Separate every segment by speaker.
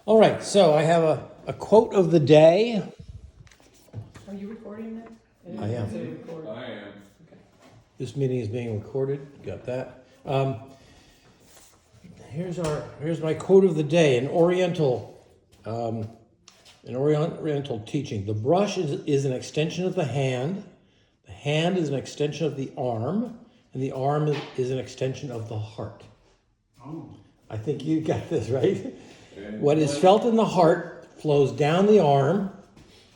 Speaker 1: All right, so I have a quote of the day.
Speaker 2: Are you recording it?
Speaker 1: I am.
Speaker 3: I am.
Speaker 2: Okay.
Speaker 1: This meeting is being recorded. Got that. Here's my quote of the day. An Oriental teaching. The brush is an extension of the hand. The hand is an extension of the arm, and the arm is an extension of the heart.
Speaker 4: Oh.
Speaker 1: I think you got this right.
Speaker 3: And
Speaker 1: What is felt in the heart flows down the arm,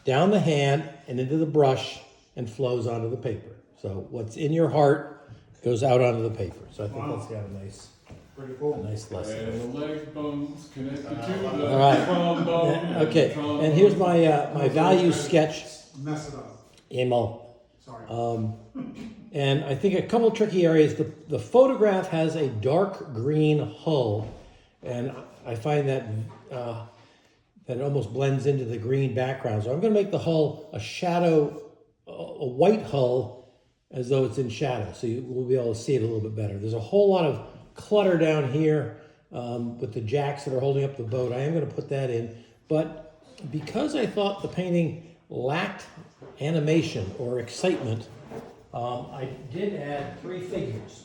Speaker 1: down the hand, and into the brush, and flows onto the paper. So what's in your heart goes out onto the paper. So I think
Speaker 4: Wow.
Speaker 1: that's got a nice lesson.
Speaker 3: And the leg bones connected to the
Speaker 1: All right.
Speaker 3: trombone.
Speaker 1: Yeah, okay, and here's my my value sketch.
Speaker 4: Mess it up.
Speaker 1: Emo.
Speaker 4: Sorry.
Speaker 1: And I think a couple tricky areas. The photograph has a dark green hull, and I find that that it almost blends into the green background. So I'm going to make the hull a shadow, a white hull, as though it's in shadow. So you will be able to see it a little bit better. There's a whole lot of clutter down here with the jacks that are holding up the boat. I am going to put that in, but because I thought the painting lacked animation or excitement, I did add 3 figures.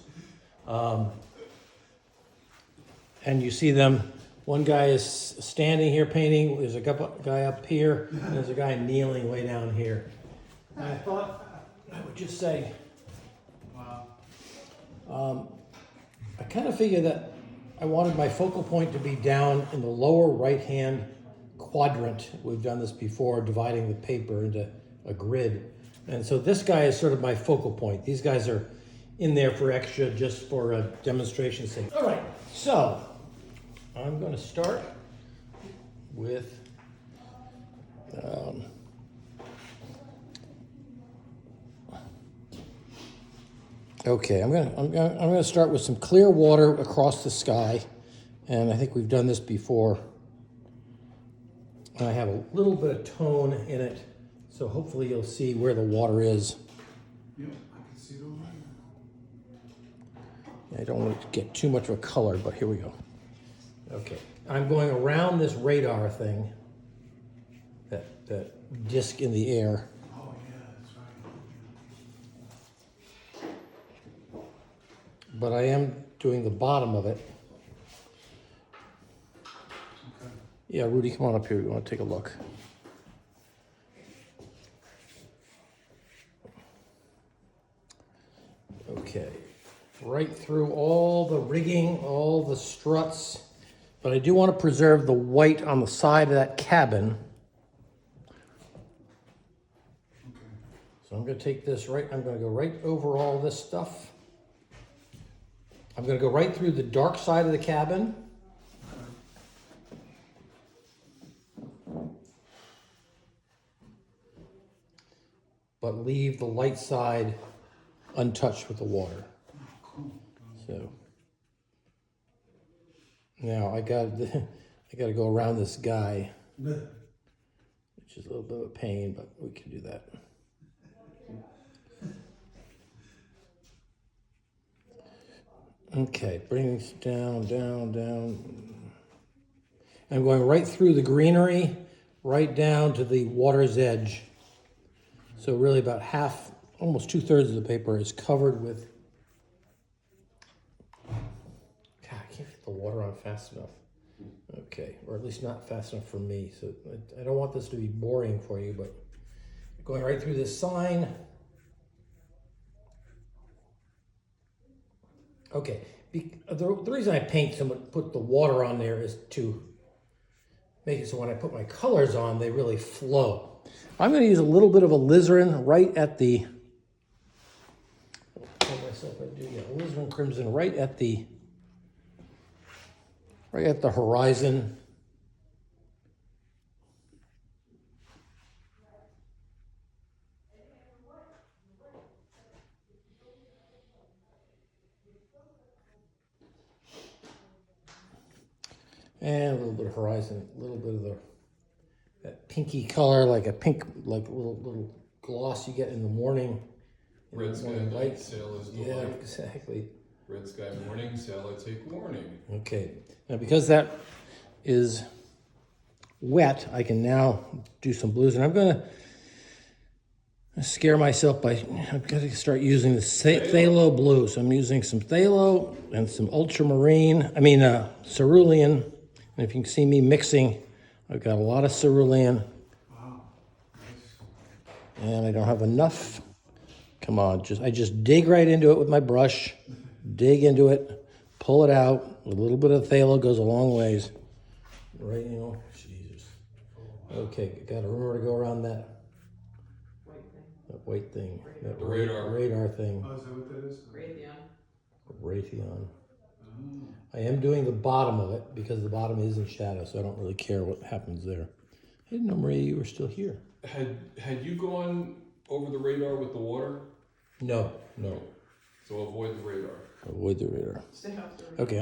Speaker 1: And you see them, one guy is standing here painting, there's a guy up here, and there's a guy kneeling way down here. And I thought I would just say, I kind of figured that I wanted my focal point to be down in the lower right-hand quadrant. We've done this before, dividing the paper into a grid. And so this guy is sort of my focal point. These guys are in there for extra, just for a demonstration sake. All right, so I'm going to start with okay. I'm gonna start with some clear water across the sky, and I think we've done this before. And I have a little bit of tone in it, so hopefully you'll see where the water is.
Speaker 4: Yeah, I can see those.
Speaker 1: I don't want to get too much of a color, but here we go. Okay, I'm going around this radar thing, that disc in the air.
Speaker 4: Oh, yeah, that's right.
Speaker 1: But I am doing the bottom of it.
Speaker 4: Okay.
Speaker 1: Yeah, Rudy, come on up here. We want to take a look. Okay, right through all the rigging, all the struts, but I do want to preserve the white on the side of that cabin. So I'm going to take this right, I'm going to go right over all this stuff. I'm going to go right through the dark side of the cabin. But leave the light side untouched with the water. So now I got to go around this guy, which is a little bit of a pain, but we can do that. Okay, bring this down, down, down. I'm going right through the greenery, right down to the water's edge. So really about half, almost 2/3 of the paper is covered with, God, I can't get the water on fast enough. Okay, or at least not fast enough for me. So I don't want this to be boring for you, but going right through this sign. Okay, the reason I paint put the water on there is to make it so when I put my colors on, they really flow. I'm going to use a little bit of alizarin right at the, alizarin crimson right at the horizon. And a little bit of horizon, a little bit of that pinky color, like a pink, like little gloss you get in the morning.
Speaker 3: Red sky night, sail is
Speaker 1: Yeah,
Speaker 3: delight.
Speaker 1: exactly.
Speaker 3: Red sky morning, sail I take warning.
Speaker 1: Okay, now because that is wet, I can now do some blues. And I'm going to scare myself by, I've got to start using the phthalo blue. So I'm using some phthalo and some cerulean. And if you can see me mixing, I've got a lot of cerulean.
Speaker 4: Wow. Nice.
Speaker 1: And I don't have enough. Come on, I just dig right into it with my brush. Dig into it, pull it out. A little bit of phthalo goes a long ways. Right, Jesus. Okay, got to remember to go around that white thing. That
Speaker 3: The radar.
Speaker 1: radar thing.
Speaker 4: Oh, is that what that is?
Speaker 1: Raytheon.
Speaker 4: Oh.
Speaker 1: I am doing the bottom of it because the bottom is in shadow, so I don't really care what happens there. I didn't know, Maria, you were still here.
Speaker 3: Had you gone over the radar with the water?
Speaker 1: No.
Speaker 3: So avoid the radar.
Speaker 1: Avoid the radar.
Speaker 2: Stay off the
Speaker 1: Okay,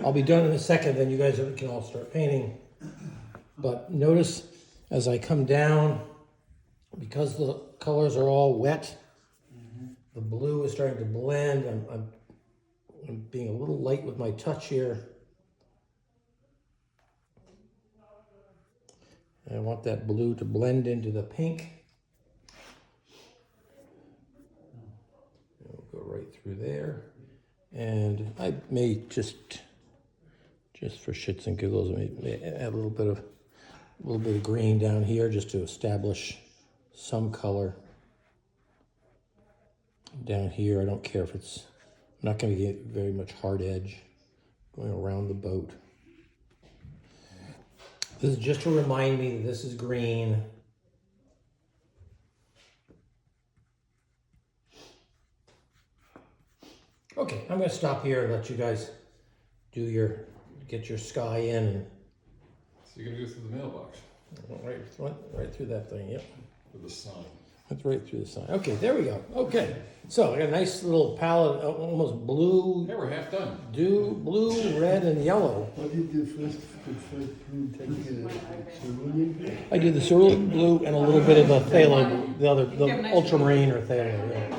Speaker 1: I'll be done in a second, then you guys can all start painting. But notice as I come down, because the colors are all wet, the blue is starting to blend. I'm being a little light with my touch here. And I want that blue to blend into the pink. We'll go right through there. And I may just for shits and giggles, I may add a little bit of green down here just to establish some color. Down here, I don't care if I'm not going to get very much hard edge going around the boat. This is just to remind me that this is green. Okay, I'm going to stop here and let you guys get your sky in. And
Speaker 3: So you're gonna go through the mailbox
Speaker 1: right through that thing, yep.
Speaker 3: with the sign.
Speaker 1: That's right through the sign. Okay, there we go. Okay, so I got a nice little palette, almost blue,
Speaker 3: Yeah, we're half done.
Speaker 1: blue, red, and yellow.
Speaker 5: What did you first blue take cerulean?
Speaker 1: I did the cerulean blue and a little bit of the phthalo, the ultramarine or phthalo. Yeah.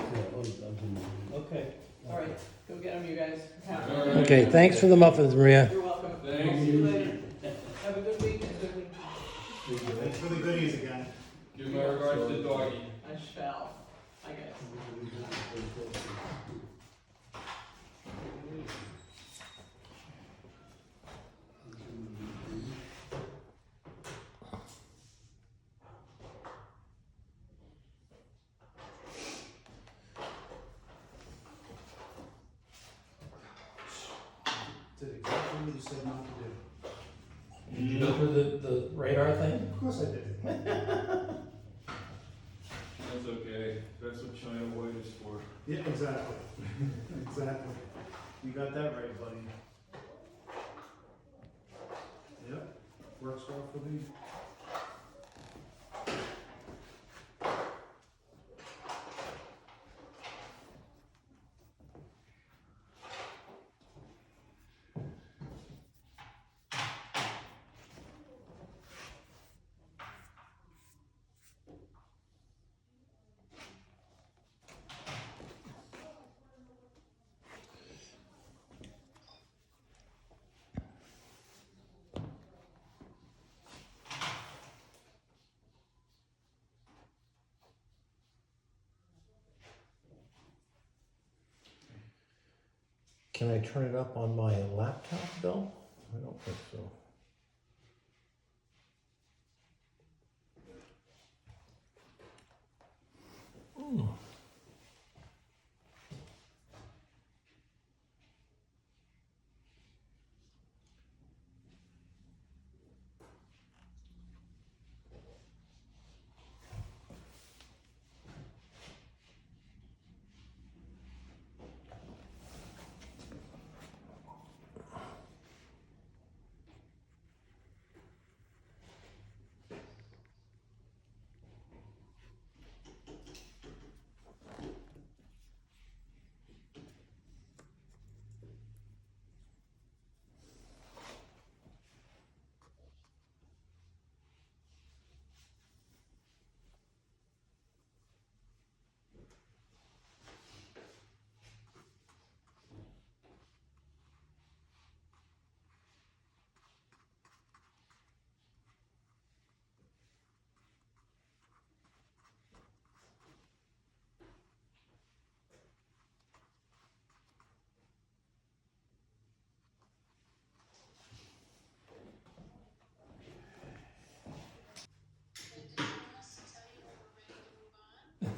Speaker 2: Okay, all right, go get them, you guys. Have
Speaker 3: All right.
Speaker 1: Okay, thanks for the muffins, Maria.
Speaker 2: You're welcome.
Speaker 3: Thanks.
Speaker 2: See you later. Have a good week and a good week.
Speaker 4: Thanks for the goodies again.
Speaker 3: Give my regards to the doggy.
Speaker 2: I shall, I guess.
Speaker 4: Did exactly what you said not to do.
Speaker 1: Did you go through the radar thing?
Speaker 4: Of course I did.
Speaker 3: That's okay. That's what China White is for.
Speaker 4: Yeah, exactly. Exactly. You got that right, buddy. Yep, works well for me.
Speaker 1: Can I turn it up on my laptop, Bill? I don't think so.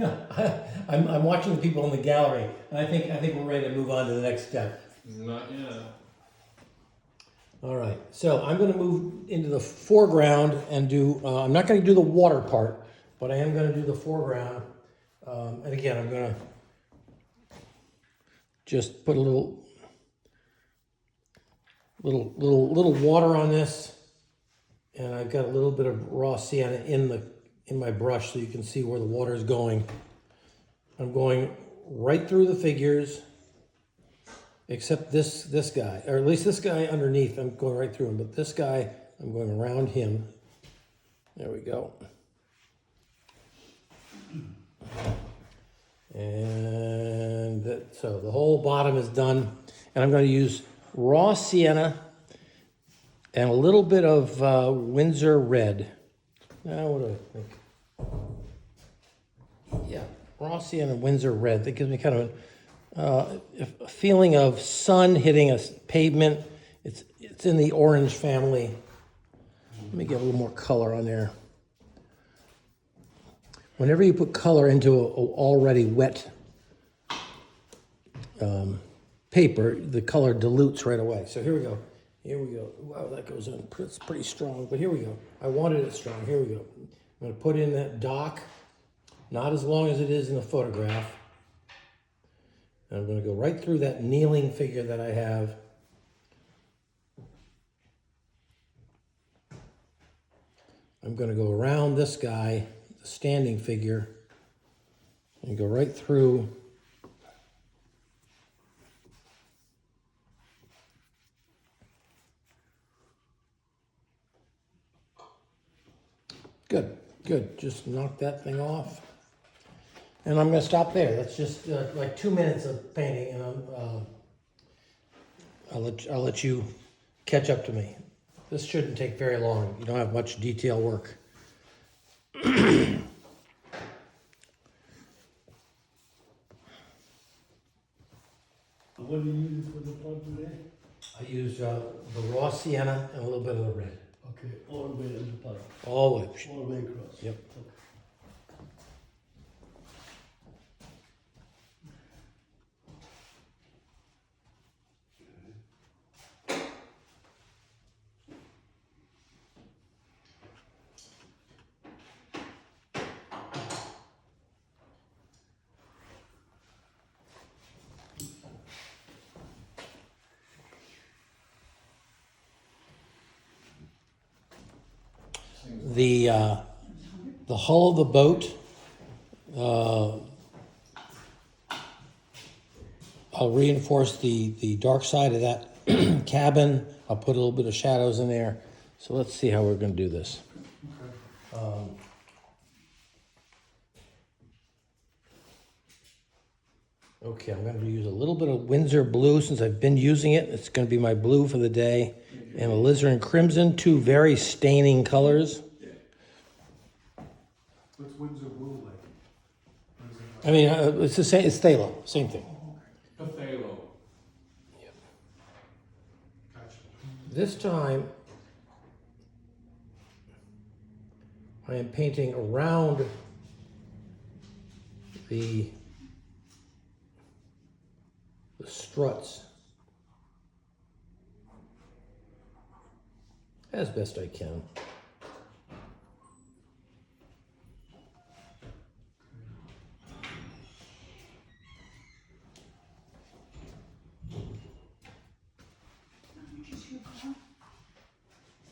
Speaker 1: I'm watching the people in the gallery, and I think we're ready to move on to the next step.
Speaker 3: Not yet.
Speaker 1: All right, so I'm going to move into the foreground and do. I'm not going to do the water part, but I am going to do the foreground. And again, I'm going to just put a little water on this, and I've got a little bit of raw sienna in my brush, so you can see where the water is going. I'm going right through the figures, except this guy, or at least this guy underneath. I'm going right through him, but this guy, I'm going around him. There we go. And so the whole bottom is done, and I'm going to use raw sienna and a little bit of Windsor red. Now, what do I think? Yeah, raw sienna and Windsor red. That gives me kind of a feeling of sun hitting a pavement. It's in the orange family. Let me get a little more color on there. Whenever you put color into a already wet paper, the color dilutes right away. So here we go. Here we go. Wow, that goes in. It's pretty strong, but here we go. I wanted it strong. Here we go. I'm going to put in that dock, not as long as it is in the photograph. And I'm going to go right through that kneeling figure that I have. I'm going to go around this guy, the standing figure, and go right through. Good, good. Just knock that thing off. And I'm going to stop there. That's just like 2 minutes of painting, and I'll let you catch up to me. This shouldn't take very long. You don't have much detail work.
Speaker 5: What do you use for the pot today?
Speaker 1: I use the raw sienna and a little bit of the red.
Speaker 5: Okay, all the way in the pot,
Speaker 1: All the way.
Speaker 5: all the way across.
Speaker 1: Yep.
Speaker 5: Okay.
Speaker 1: The hull of the boat, I'll reinforce the dark side of that cabin. I'll put a little bit of shadows in there. So let's see how we're going to do this. Okay, I'm going to use a little bit of Windsor blue since I've been using it. It's going to be my blue for the day. And alizarin crimson, two very staining colors.
Speaker 4: What's Windsor blue like? What is it like?
Speaker 1: I mean, it's the same. It's phthalo, same thing.
Speaker 3: Phthalo.
Speaker 4: Gotcha.
Speaker 1: This time, I am painting around the struts as best I can.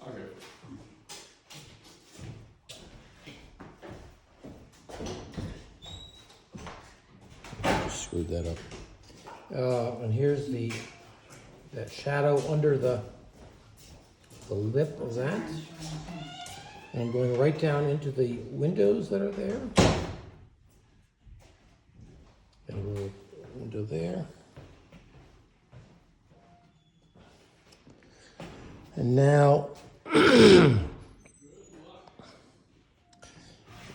Speaker 3: Okay.
Speaker 1: Just screwed that up. And here's that shadow under the lip of that. And I'm going right down into the windows that are there. And a little window there. And now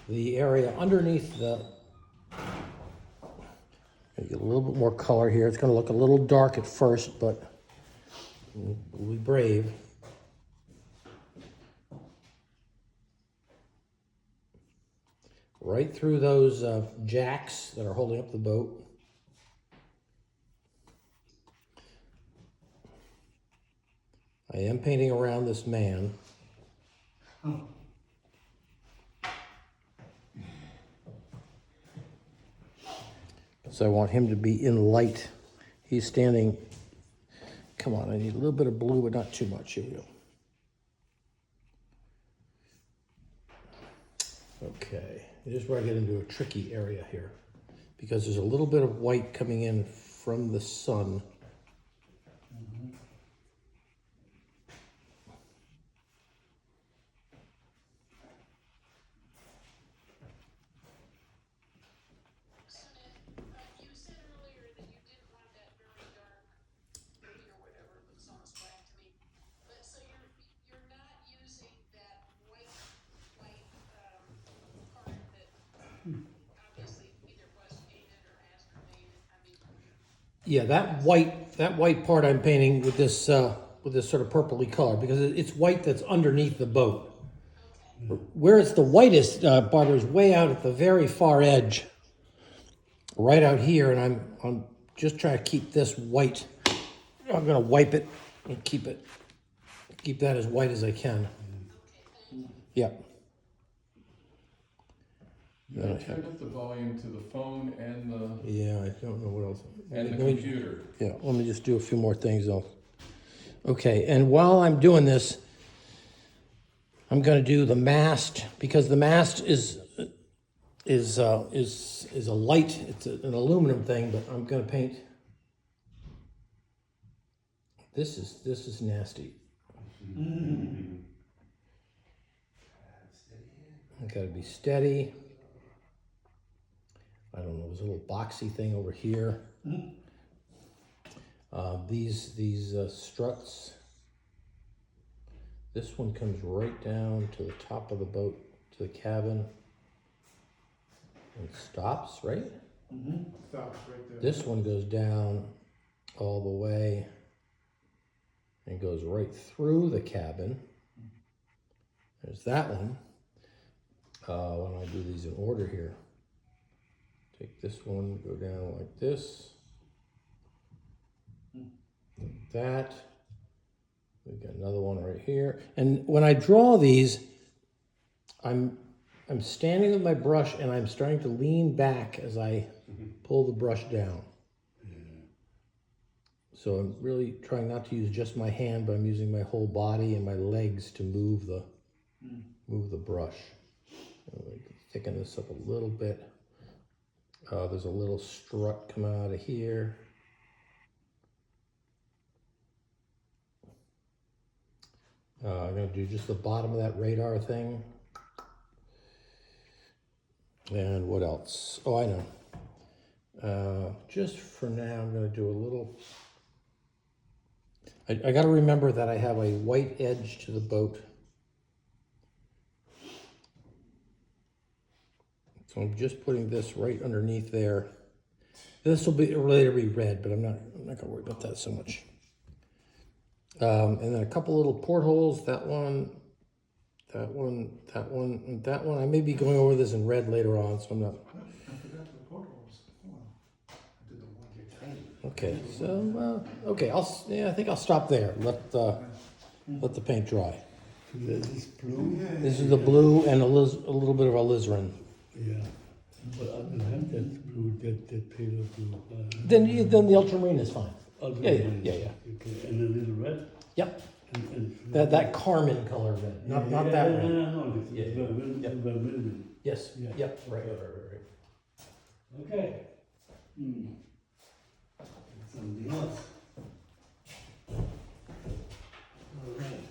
Speaker 1: the area underneath get a little bit more color here. It's going to look a little dark at first, but we'll be brave. right through those jacks that are holding up the boat. I am painting around this man. So I want him to be in light. He's standing, come on, I need a little bit of blue, but not too much. Here we go. Okay, here's where I get into a tricky area here, because there's a little bit of white coming in from the sun.
Speaker 6: You said earlier that you didn't want that very dark green or whatever, it looks almost black to me. But so you're not using that white part that obviously either was painted or has been painted. I mean,
Speaker 1: Yeah, that white part I'm painting with this sort of purpley color, because it's white that's underneath the boat. Where it's the whitest, Barbara, is way out at the very far edge, right out here, and I'm just trying to keep this white. I'm gonna wipe it and keep that as white as I can. Yeah.
Speaker 3: You can turn up the volume to the phone and the
Speaker 1: Yeah, I don't know what else.
Speaker 3: and the
Speaker 1: Let me-
Speaker 3: computer.
Speaker 1: Yeah, let me just do a few more things though. Okay, and while I'm doing this, I'm going to do the mast, because the mast is a light. It's an aluminum thing, but I'm going to paint. This is nasty. I got to be steady. I don't know. There's a little boxy thing over here. These struts. This one comes right down to the top of the boat, to the cabin, and stops, right?
Speaker 4: Stops right there.
Speaker 1: This one goes down all the way and goes right through the cabin. There's that one. When I do these in order here, take this one, go down like this, like that. We've got another one right here. And when I draw these, I'm standing with my brush and I'm starting to lean back as I pull the brush down. So I'm really trying not to use just my hand, but I'm using my whole body and my legs to move the brush. Thicken this up a little bit. There's a little strut coming out of here. I'm going to do just the bottom of that radar thing. And what else? Oh, I know. Just for now, I'm going to do a little... I got to remember that I have a white edge to the boat. So I'm just putting this right underneath there. This will be later be red, but I'm not going to worry about that so much. And then a couple little portholes, that one, and that one. I may be going over this in red later on, so I'm not.
Speaker 4: I forgot the portholes. I did the one you painted.
Speaker 1: Okay, so, okay, I think I'll stop there. Let the paint dry.
Speaker 5: This is blue.
Speaker 1: This is the blue and a little bit of alizarin.
Speaker 5: Yeah. But other than that blue, that pale blue.
Speaker 1: Then the ultramarine is fine. Yeah.
Speaker 5: Okay, and a little red.
Speaker 1: Yep.
Speaker 5: And
Speaker 1: That carmine color red, not that red.
Speaker 5: No, this
Speaker 1: Yeah,
Speaker 5: is
Speaker 1: yeah.
Speaker 5: velvet.
Speaker 1: Yep.
Speaker 5: Velvet.
Speaker 1: Yes.
Speaker 5: Yeah.
Speaker 1: Yep. Right.
Speaker 5: Okay. Something else. All right.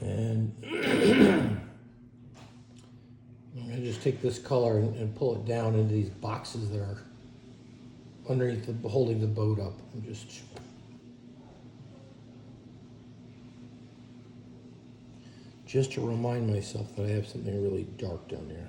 Speaker 1: And I'm gonna just take this color and pull it down into these boxes that are underneath the, holding the boat up. And just to remind myself that I have something really dark down there.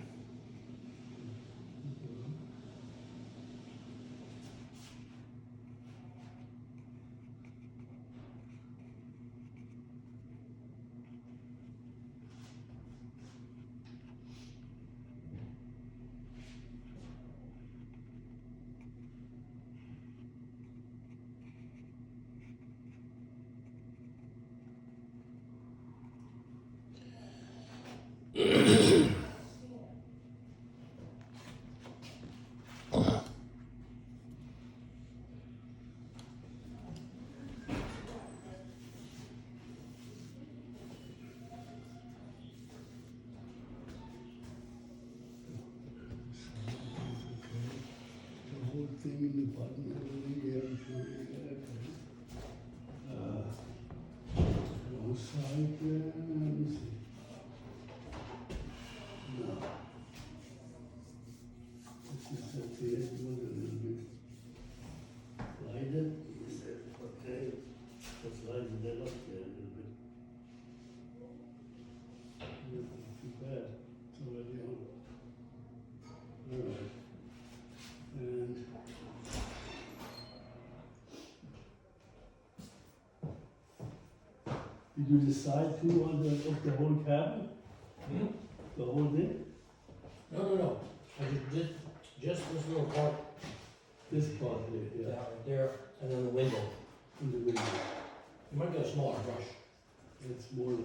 Speaker 5: The whole thing in the bottom of the one side there, let me see. No. This is at the edge one a little bit wider. Is that okay? Let's lighten that up there a little bit. Not too bad. It's already on. All right. And did you decide to on the whole cabin? The whole thing?
Speaker 1: No. I did just this little part
Speaker 5: This part here, yeah.
Speaker 1: right there, and then the window.
Speaker 5: In the window.
Speaker 1: You might get a smaller brush.
Speaker 5: It's more of a.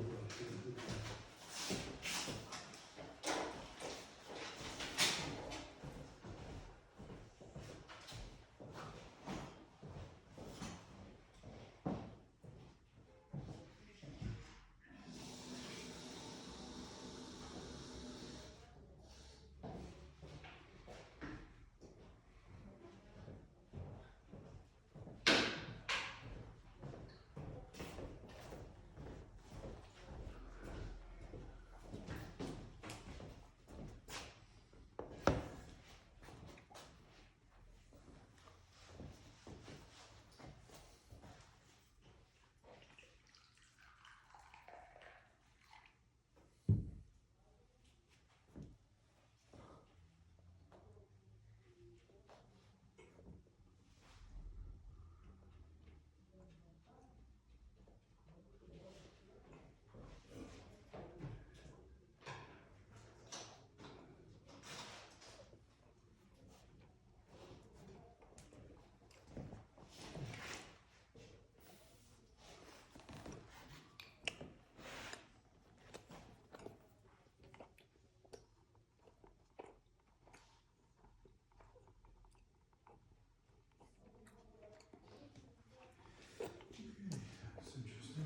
Speaker 4: That's interesting.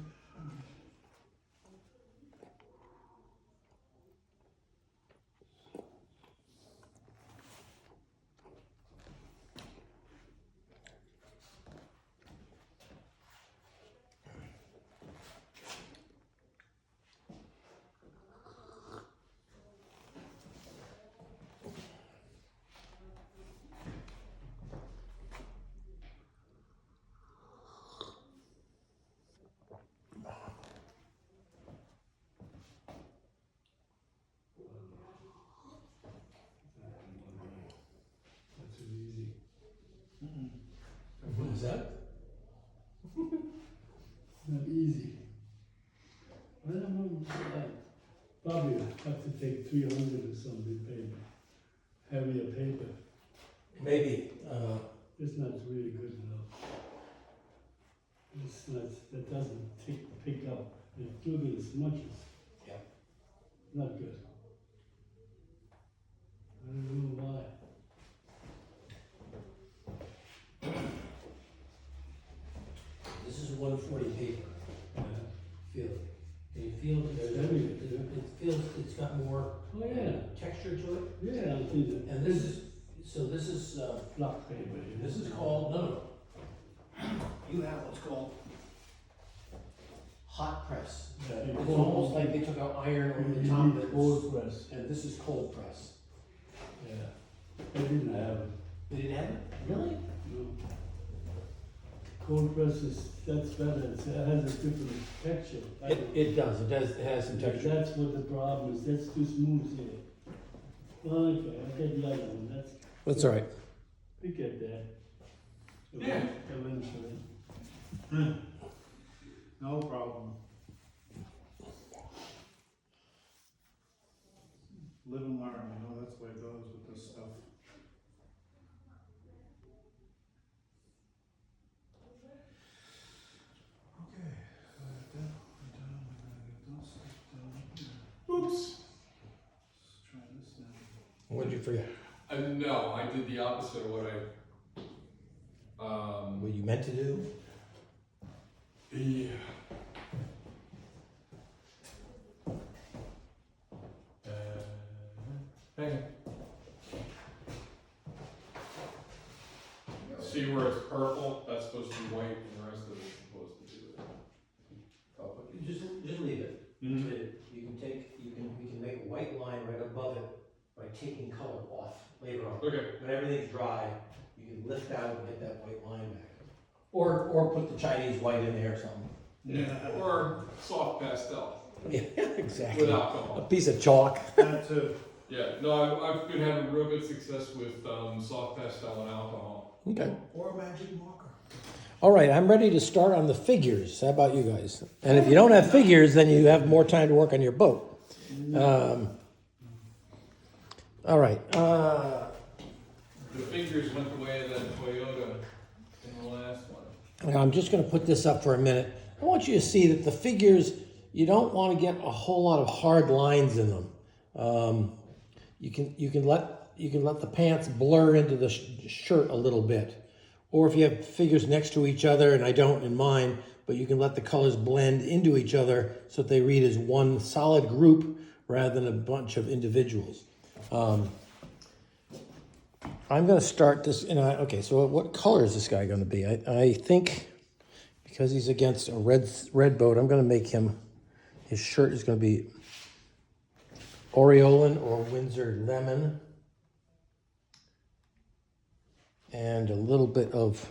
Speaker 5: That's too easy.
Speaker 1: What is that?
Speaker 5: Not easy. I don't know. Probably have to take 300 or something paper. Heavier paper.
Speaker 1: Maybe.
Speaker 5: It's not really good enough. It's not, that doesn't pick up the fluid as much as.
Speaker 1: Yeah.
Speaker 5: Not good. I don't know why.
Speaker 1: This is 140 paper. Feel it. Can you feel it?
Speaker 5: It's heavy,
Speaker 1: It feels, it's got more
Speaker 5: Oh, yeah.
Speaker 1: texture to it.
Speaker 5: Yeah, I think that.
Speaker 1: And this is, so this is,
Speaker 5: Flat paper.
Speaker 1: this is called, no. You have what's called hot press.
Speaker 5: Yeah,
Speaker 1: It's almost like they took out iron over the top of it.
Speaker 5: cold press.
Speaker 1: And this is cold press.
Speaker 5: Yeah. I didn't have it.
Speaker 1: They didn't have it? Really?
Speaker 5: No. Cold press that's better. It has a different texture.
Speaker 1: It does. It has some texture.
Speaker 5: That's what the problem is. That's too smooth here. Okay, I'll get the other one.
Speaker 1: That's all right.
Speaker 5: We get that.
Speaker 3: Yeah.
Speaker 5: Eventually.
Speaker 4: No problem. Live and learn, that's the way it goes with this stuff. Okay,
Speaker 3: Oops.
Speaker 4: let's try this now.
Speaker 1: What did you forget?
Speaker 3: No, I did the opposite of what
Speaker 1: What you meant to do?
Speaker 3: yeah. Hang on. See where it's purple? That's supposed to be white, and the rest of it's supposed to be red. I'll put it-
Speaker 1: Just leave it. We can make a white line right above it by taking color off later on.
Speaker 3: Okay.
Speaker 1: When everything's dry, you can lift out and get that white line back. Or put the Chinese white in there or something.
Speaker 3: Yeah. Or soft pastel
Speaker 1: Yeah, exactly.
Speaker 3: with
Speaker 1: A
Speaker 3: alcohol.
Speaker 1: piece of chalk.
Speaker 4: That too.
Speaker 3: Yeah. No, I've been having real good success with soft pastel and alcohol.
Speaker 1: Okay.
Speaker 4: Or a magic marker.
Speaker 1: All right, I'm ready to start on the figures. How about you guys? And if you don't have figures, then you have more time to work on your boat. All right.
Speaker 3: The fingers went the way of that Toyota in the last one.
Speaker 1: I'm just going to put this up for a minute. I want you to see that the figures, you don't want to get a whole lot of hard lines in them. You can let the pants blur into the shirt a little bit. Or if you have figures next to each other, and I don't in mine, but you can let the colors blend into each other so that they read as one solid group rather than a bunch of individuals. I'm going to start this. Okay, so what color is this guy going to be? I think because he's against a red boat, I'm going to make him, his shirt is going to be Aureolin or Windsor Lemon. And a little bit of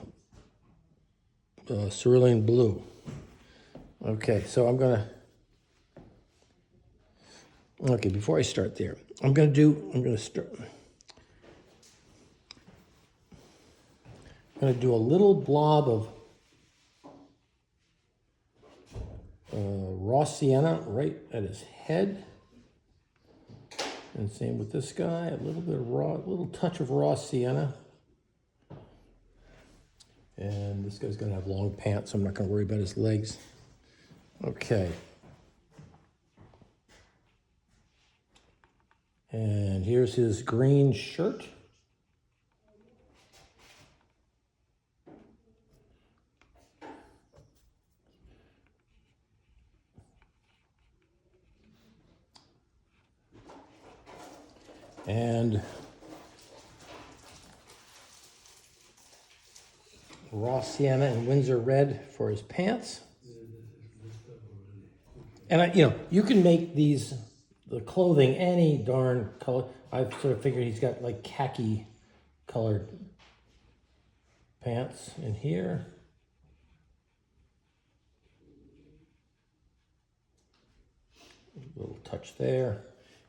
Speaker 1: cerulean blue. Okay, so I'm gonna. Okay, before I start there, I'm gonna start. I'm gonna do a little blob of raw sienna right at his head, and same with this guy. A little bit of little touch of raw sienna. And this guy's gonna have long pants, so I'm not gonna worry about his legs. Okay. And here's his green shirt. And raw sienna and Windsor red for his pants. And you can make the clothing any darn color. I've sort of figured he's got like khaki colored pants in here. A little touch there.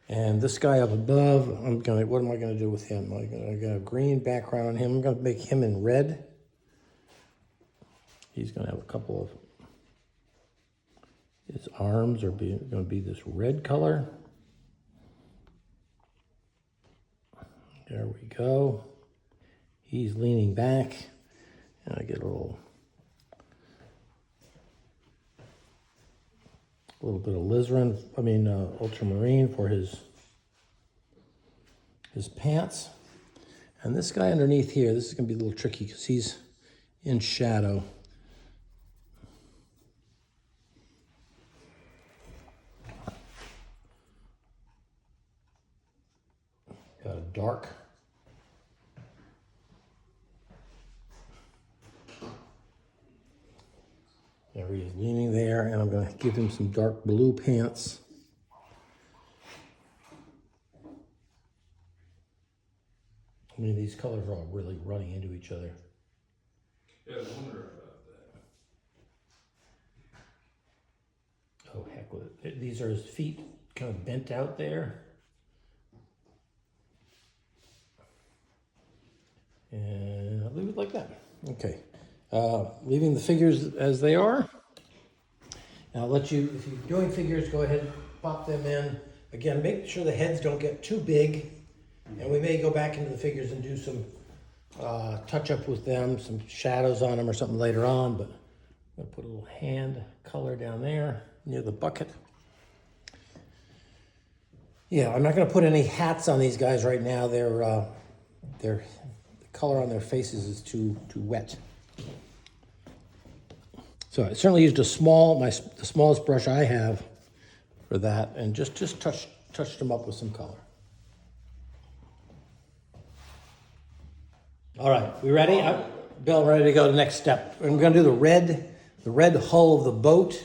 Speaker 1: And this guy up above, what am I gonna do with him? I got a green background on him. I'm gonna make him in red. He's going to have a couple of, his arms are going to be this red color. There we go. He's leaning back, and I get a little bit of ultramarine for his pants. And this guy underneath here, this is going to be a little tricky because he's in shadow. Got a dark. There where he's leaning there, and I'm gonna give him some dark blue pants. I mean, these colors are all really running into each other.
Speaker 3: Yeah, I wonder about that.
Speaker 1: Oh, heck with it. These are his feet kind of bent out there. And I'll leave it like that. Okay. Leaving the figures as they are. And I'll let you, if you're doing figures, go ahead and pop them in. Again, make sure the heads don't get too big. And we may go back into the figures and do some touch up with them, some shadows on them or something later on. But I'm going to put a little hand color down there near the bucket. Yeah, I'm not going to put any hats on these guys right now. The color on their faces is too wet. So I certainly used the smallest brush I have for that, and just touched them up with some color. All right, we ready? Bill, ready to go to the next step. I'm going to do the red hull of the boat,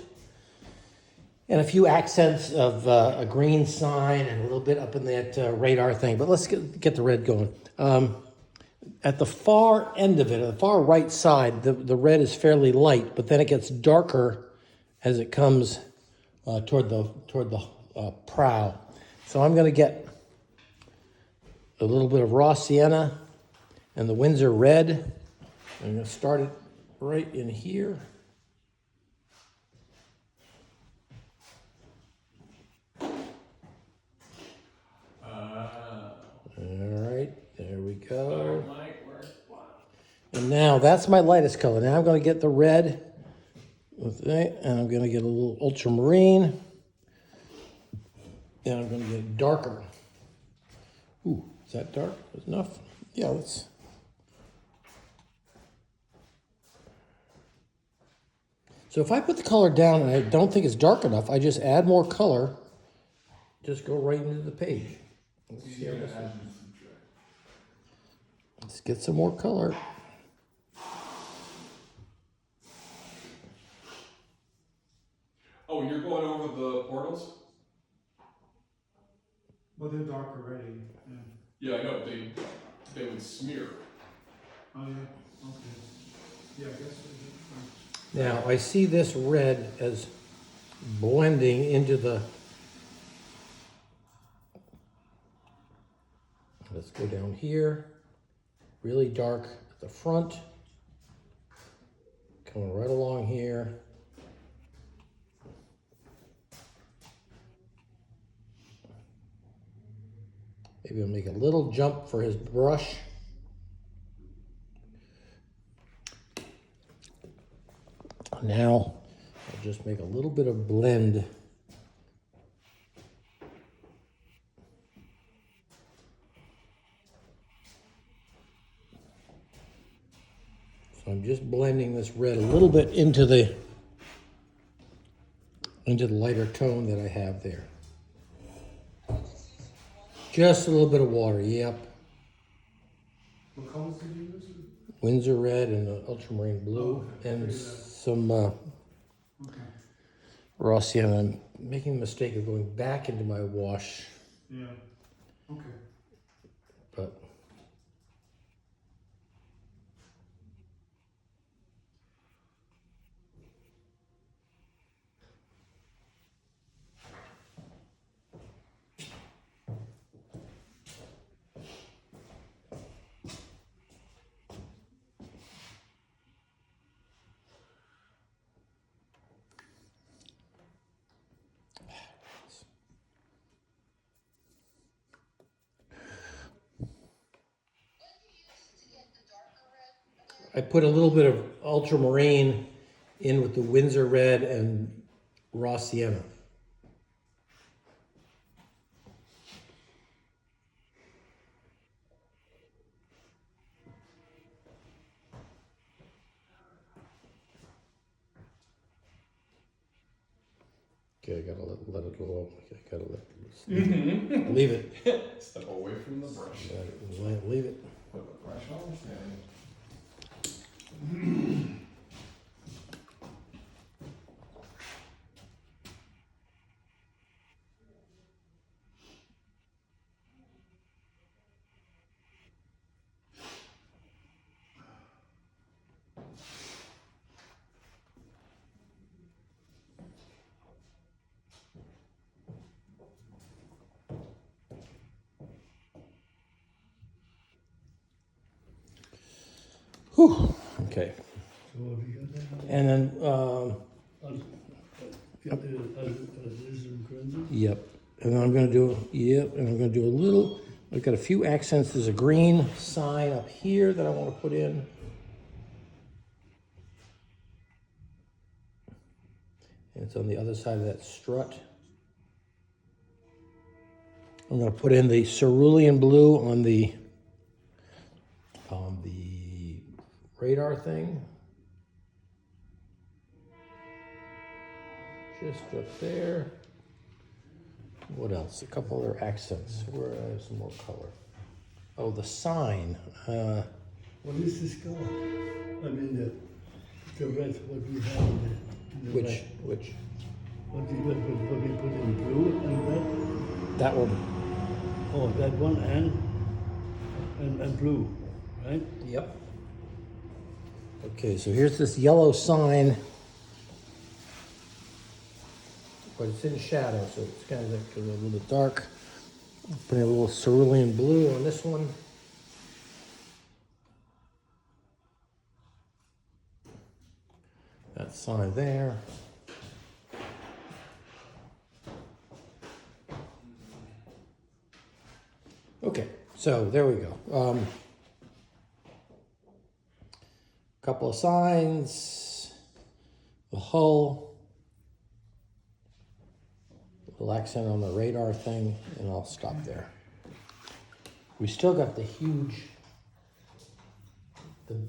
Speaker 1: and a few accents of a green sign and a little bit up in that radar thing. But let's get the red going. At the far end of it, at the far right side, the red is fairly light, but then it gets darker as it comes toward the prow. So I'm going to get a little bit of raw sienna and the Windsor red. I'm going to start it right in here. All right, there we go. And now that's my lightest color. Now I'm going to get the red with that, and I'm going to get a little ultramarine. And I'm going to get it darker. Ooh, is that dark? That's enough? Yeah, let's. So if I put the color down and I don't think it's dark enough, I just add more color. Just go right into the page. Let's see how this is. Let's get some more color.
Speaker 3: Oh, you're going over the portals?
Speaker 4: Well, they're dark already. Yeah.
Speaker 3: Yeah, I know, they would smear.
Speaker 4: Oh, yeah. Okay. Yeah, I guess.
Speaker 1: Now, I see this red as blending into the... Let's go down here. Really dark at the front. Coming right along here. Maybe I'll make a little jump for his brush. Now, I'll just make a little bit of blend. So I'm just blending this red a little bit into the lighter tone that I have there. Just a little bit of water, yep.
Speaker 4: What colors did you use?
Speaker 1: Windsor red and the ultramarine blue, and some raw sienna. I'm making the mistake of going back into my wash,
Speaker 4: Yeah. Okay.
Speaker 1: but I put a little bit of ultramarine in with the Windsor red and raw sienna. Okay, I gotta let it go. I gotta let it leave it.
Speaker 3: Step away from the brush.
Speaker 1: Leave it.
Speaker 3: Put the brush on the thing.
Speaker 1: Whew, okay.
Speaker 5: So have you got that?
Speaker 1: And then,
Speaker 5: Get the alizarin crimson?
Speaker 1: yep. And then I'm gonna do, yep, and I'm gonna do a little, I've got a few accents. There's a green sign up here that I wanna put in. And it's on the other side of that strut. I'm gonna put in the cerulean blue on the radar thing. Just up there. What else? A couple other accents. Where I have some more color. Oh, the sign.
Speaker 5: What is this color? I mean, the red, what we have in the
Speaker 1: Which?
Speaker 5: red.
Speaker 1: Which?
Speaker 5: What we put in blue and red?
Speaker 1: That one.
Speaker 5: Oh, that one and blue, right?
Speaker 1: Yep. Okay, so here's this yellow sign, but it's in shadow, so it's kind of a little bit dark. Put a little cerulean blue on this one. That sign there. Okay, so there we go. Couple of signs, the hull, little accent on the radar thing, and I'll stop there. We still got the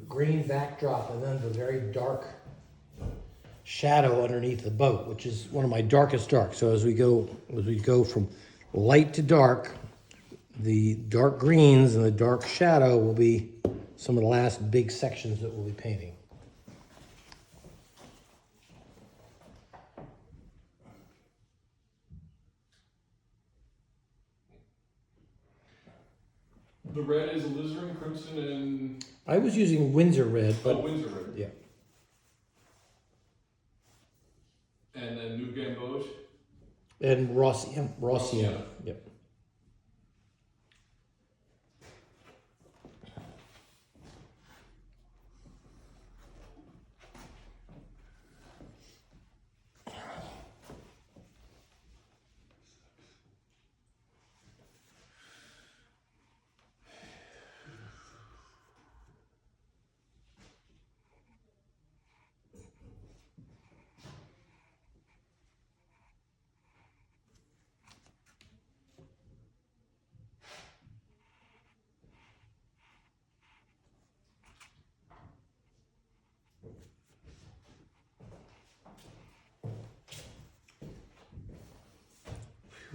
Speaker 1: green backdrop and then the very dark shadow underneath the boat, which is one of my darkest darks. So as we go from light to dark, the dark greens and the dark shadow will be some of the last big sections that we'll be painting.
Speaker 3: The red is alizarin, crimson, and
Speaker 1: I was using Windsor red, but
Speaker 3: Windsor red.
Speaker 1: yeah.
Speaker 3: And then New Gamboge.
Speaker 1: And Rossiana. Yep.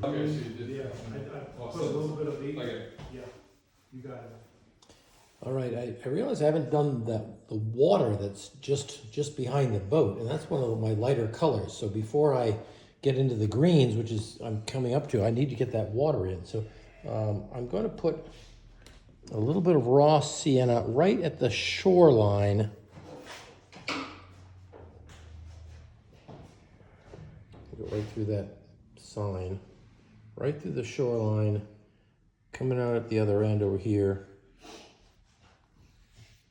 Speaker 3: Okay, so you did.
Speaker 4: Yeah, I
Speaker 3: Well,
Speaker 4: put a little bit of ink.
Speaker 3: Okay.
Speaker 4: Yeah, you got it.
Speaker 1: All right, I realize I haven't done the water that's just behind the boat, and that's one of my lighter colors. So before I get into the greens, which is I'm coming up to, I need to get that water in. So I'm going to put a little bit of raw sienna right at the shoreline. Go right through that sign, right through the shoreline, coming out at the other end over here.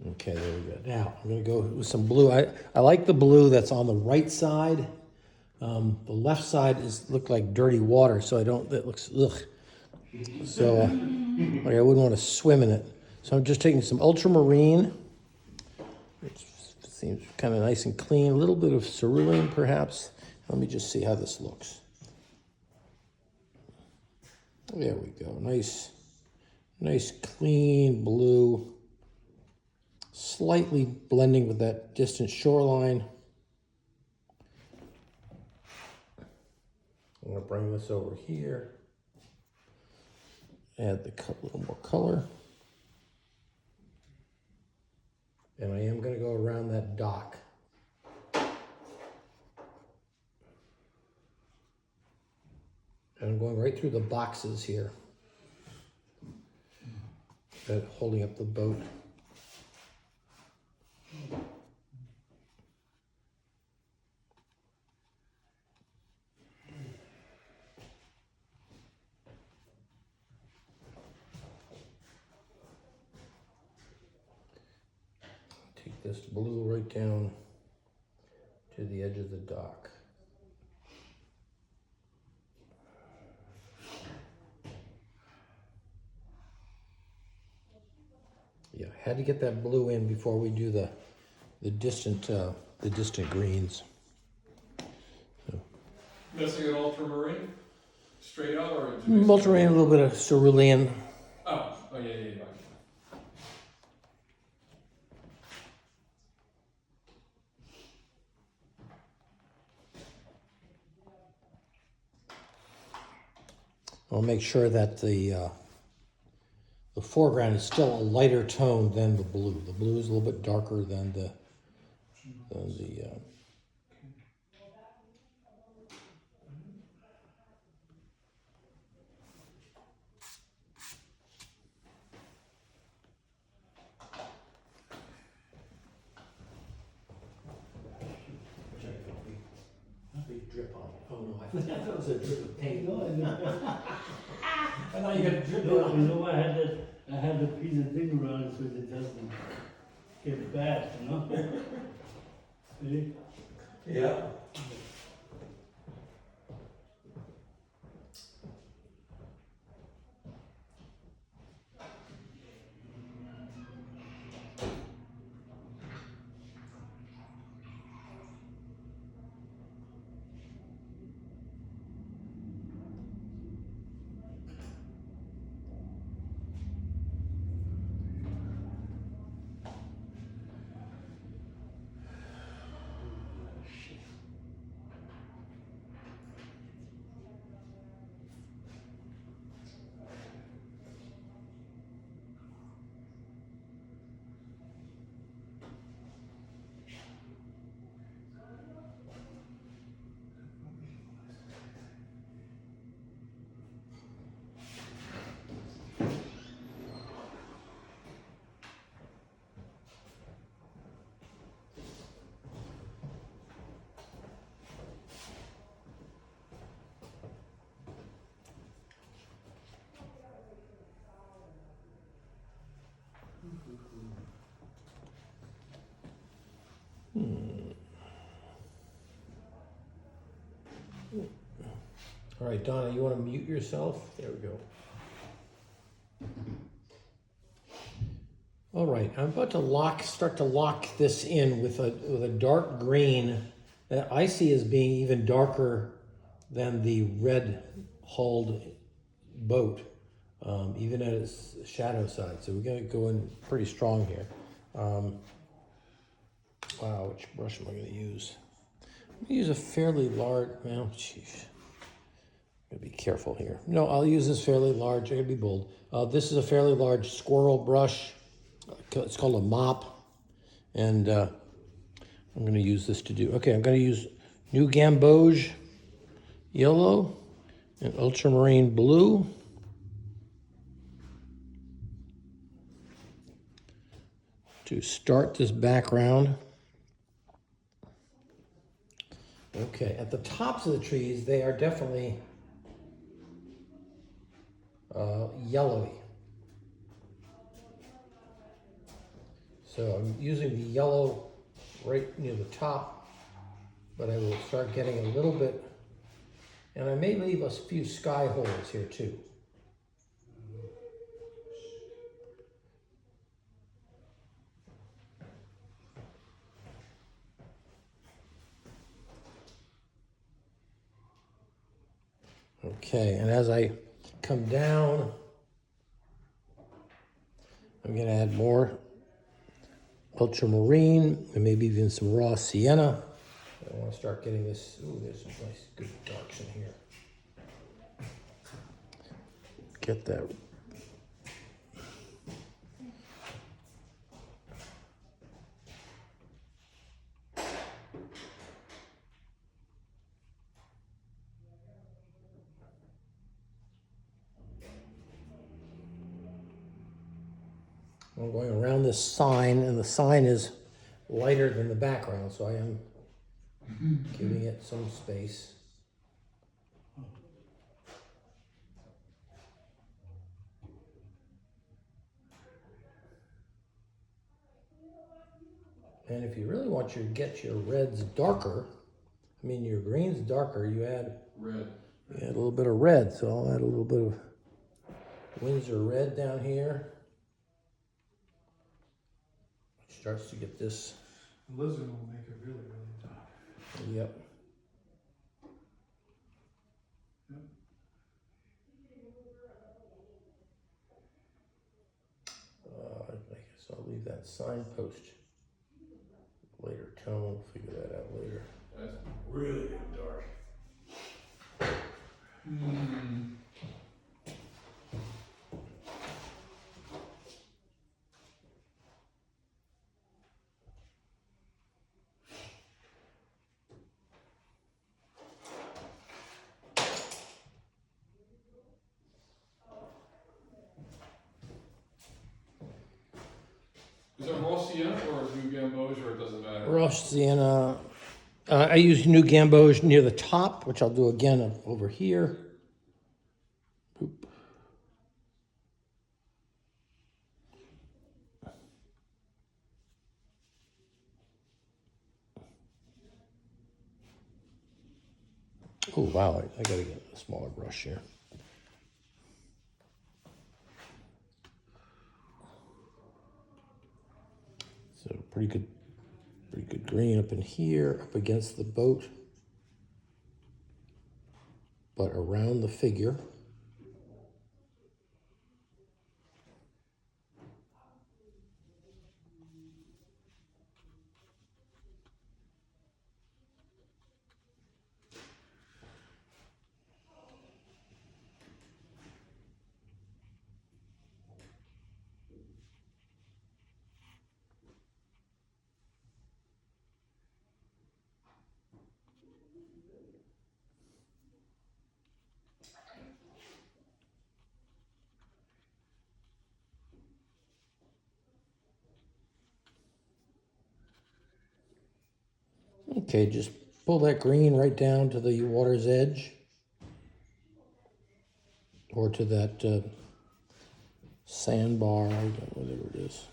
Speaker 1: Okay, there we go. Now, I'm gonna go with some blue. I like the blue that's on the right side. The left side look like dirty water, so that looks, ugh. So, like I wouldn't want to swim in it. So I'm just taking some ultramarine, which seems kind of nice and clean. A little bit of cerulean, perhaps. Let me just see how this looks. There we go. Nice clean blue. Slightly blending with that distant shoreline. I'm going to bring this over here. Add a little more color. And I am going to go around that dock. And I'm going right through the boxes here that holding up the boat. Take this blue right down to the edge of the dock. Yeah, had to get that blue in before we do the distant greens.
Speaker 3: Missing an ultramarine? Straight out or?
Speaker 1: Ultramarine, a little bit of cerulean.
Speaker 3: Oh, yeah.
Speaker 1: I'll make sure that the foreground is still a lighter tone than the blue. The blue is a little bit darker than the big drip on it. Oh no, I thought it was a drip of paint.
Speaker 5: No,
Speaker 1: I thought you got a drip
Speaker 5: no,
Speaker 1: on
Speaker 5: you know, I had a piece of thing around it so it doesn't get bad, you know? See?
Speaker 1: Yeah. All right, Donna, you want to mute yourself? There we go. All right, I'm about to start to lock this in with a dark green that I see as being even darker than the red hulled boat, even at its shadow side. So we're gonna go in pretty strong here. Wow, which brush am I gonna use? I'm gonna use a fairly large, well, geez. Gotta be careful here. No, I'll use this fairly large. I gotta be bold. This is a fairly large squirrel brush. It's called a mop, and I'm gonna use this to do. Okay, I'm gonna use New Gamboge yellow and ultramarine blue. To start this background. Okay, at the tops of the trees, they are definitely yellowy. So I'm using the yellow right near the top, but I will start getting a little bit, and I may leave a few sky holes here too. Okay, and as I come down, I'm going to add more ultramarine and maybe even some raw sienna. I want to start getting this. Ooh, there's some nice good darks in here. Get that. I'm going around this sign, and the sign is lighter than the background, so I am giving it some space. And if you really want to get your reds darker, I mean your greens darker, you add
Speaker 3: Red.
Speaker 1: a little bit of red. So I'll add a little bit of Windsor red down here. Starts to get this.
Speaker 4: Lizard will make it really, really dark.
Speaker 1: Yep. I guess I'll leave that signpost later tone. We'll figure that out later.
Speaker 3: That's really getting dark. Hmm. Is it raw sienna or new gamboge, or it doesn't matter?
Speaker 1: Raw sienna. I use new gamboge near the top, which I'll do again over here. Boop. Oh wow, I gotta get a smaller brush here. So pretty good green up in here, up against the boat, but around the figure. Okay, just pull that green right down to the water's edge, or to that sandbar, whatever it is.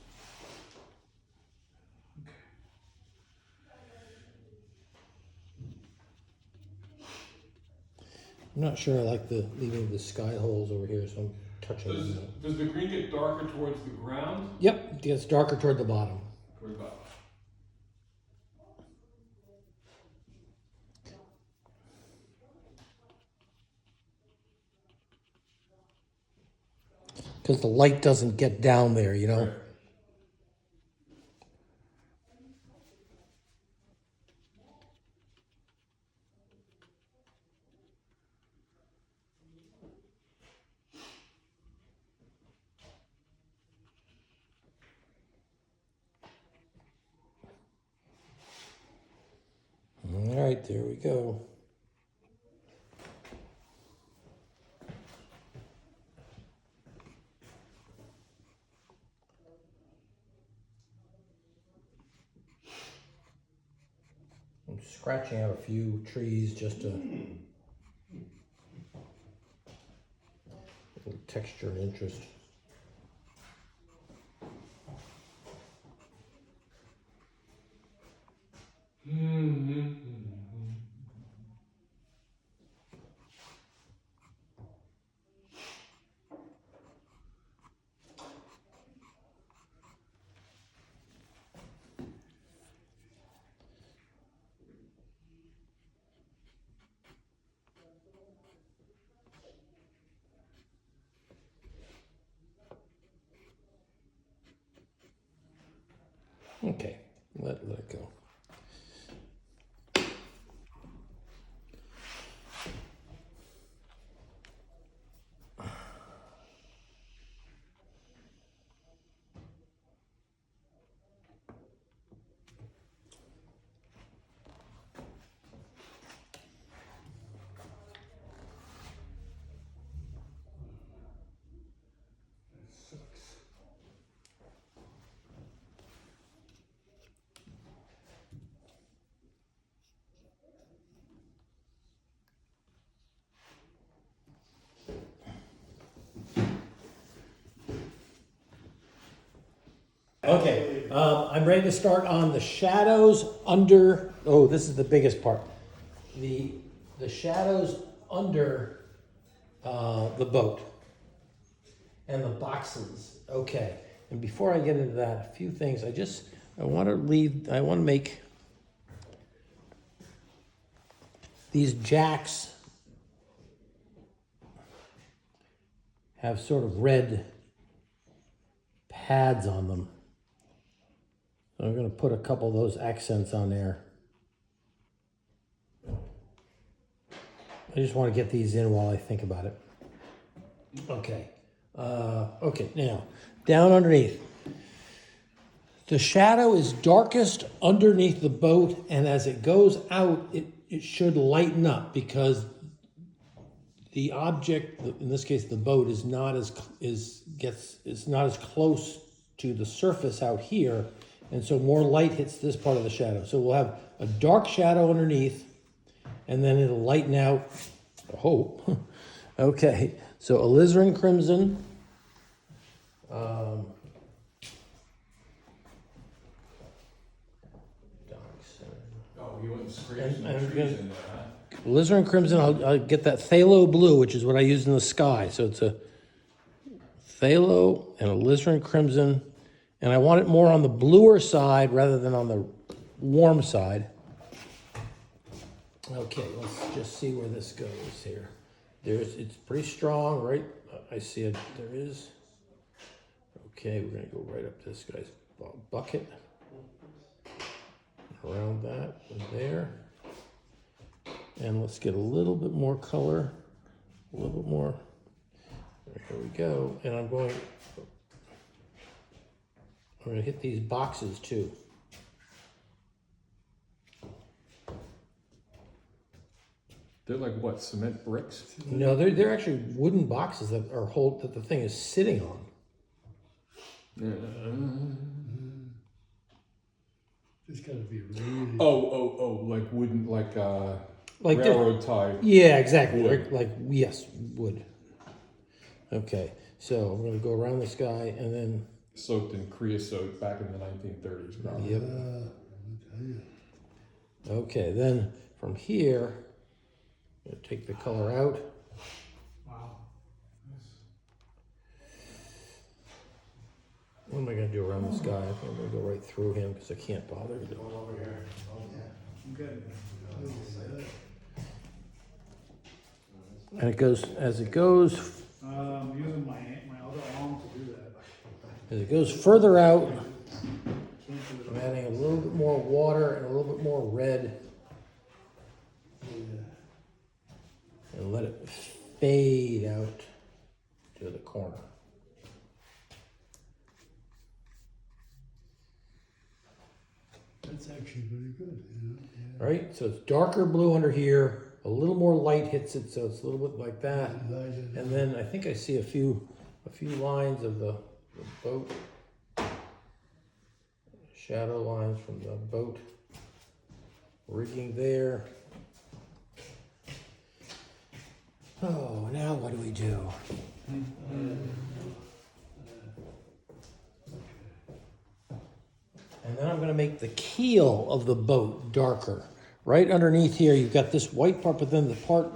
Speaker 1: I'm not sure I like leaving the sky holes over here, so I'm touching them.
Speaker 3: Does the green get darker towards the ground?
Speaker 1: Yep, it gets darker toward the bottom.
Speaker 3: Toward the bottom.
Speaker 1: Because the light doesn't get down there, you know?
Speaker 3: Right.
Speaker 1: All right, there we go. I'm scratching out a few trees just to little texture and interest. Okay, let it go. Okay, I'm ready to start on the shadows under, oh, this is the biggest part. The shadows under the boat and the boxes. Okay, and before I get into that, a few things. I want to make these jacks have sort of red pads on them. So I'm going to put a couple of those accents on there. I just want to get these in while I think about it. Okay. Okay, now, down underneath. The shadow is darkest underneath the boat, and as it goes out, it should lighten up because the object, in this case the boat, is not as close to the surface out here, and so more light hits this part of the shadow. So we'll have a dark shadow underneath, and then it'll lighten out, I hope. Okay, so alizarin crimson.
Speaker 3: Oh, you went and scraped
Speaker 1: And-
Speaker 3: some
Speaker 1: and
Speaker 3: trees
Speaker 1: again-
Speaker 3: in there, huh?
Speaker 1: Alizarin crimson, I'll get that phthalo blue, which is what I use in the sky. So it's a phthalo and alizarin crimson, and I want it more on the bluer side rather than on the warm side. Okay, let's just see where this goes here. It's pretty strong, right? I see it, there is. Okay, we're gonna go right up this guy's bucket. Around that, and there. And let's get a little bit more color, a little bit more. Here we go. And I'm going to hit these boxes too.
Speaker 7: They're like what, cement bricks?
Speaker 1: No, they're actually wooden boxes that the thing is sitting on.
Speaker 7: Yeah.
Speaker 5: It's gotta be really.
Speaker 7: Oh, like wooden, like
Speaker 1: Like they're-
Speaker 7: railroad tie.
Speaker 1: Yeah, exactly.
Speaker 7: Wood.
Speaker 1: Like yes, wood. Okay, so I'm gonna go around this guy and then.
Speaker 7: Soaked in creosote back in the 1930s, probably.
Speaker 1: Yep.
Speaker 5: I'll tell you.
Speaker 1: Okay, then from here, I'm gonna take the color out.
Speaker 4: Wow.
Speaker 1: What am I gonna do around this guy? I think I'm gonna go right through him because I can't bother.
Speaker 4: All over here. Oh, yeah. I'm good.
Speaker 1: And it goes as it goes
Speaker 4: I'm using my other arm to do that.
Speaker 1: further out.
Speaker 4: Can't do
Speaker 1: I'm
Speaker 4: it.
Speaker 1: adding a little bit more water and a little bit more red, and let it fade out to the corner.
Speaker 5: That's actually very good, you know? Yeah.
Speaker 1: All right, so it's darker blue under here. A little more light hits it, so it's a little bit like that.
Speaker 5: Lighted
Speaker 1: And then I think I see a few lines of the boat, shadow lines from the boat rigging there. Oh, now what do we do? And then I'm going to make the keel of the boat darker. Right underneath here, you've got this white part, but then the part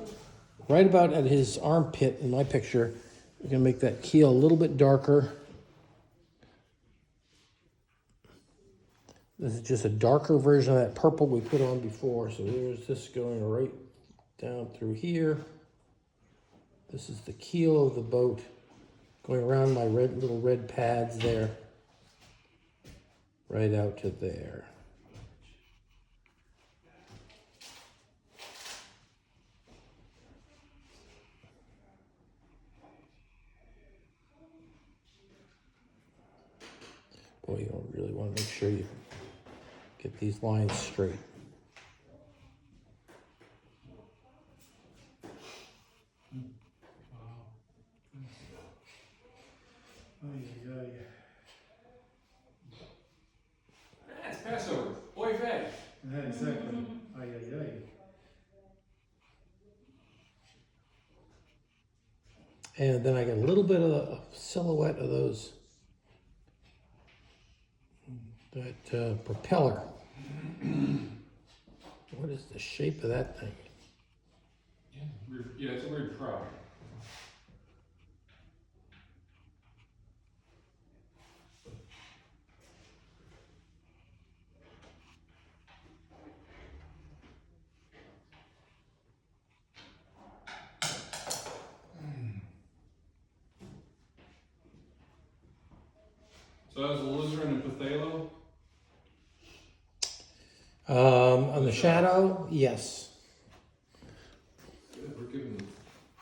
Speaker 1: right about at his armpit in my picture, we're going to make that keel a little bit darker. This is just a darker version of that purple we put on before. So there's this going right down through here. This is the keel of the boat going around my little red pads there. Right out to there. Boy, you don't really want to make sure you get these lines straight.
Speaker 3: It's Passover. Boy, fed.
Speaker 4: Yeah, exactly. Ay, ay, ay.
Speaker 1: And then I got a little bit of a silhouette of those that propeller. What is the shape of that thing?
Speaker 3: Yeah, it's a weird prop. So that was alizarin and Pathalo?
Speaker 1: On the shadow, yes.
Speaker 3: Good, we're giving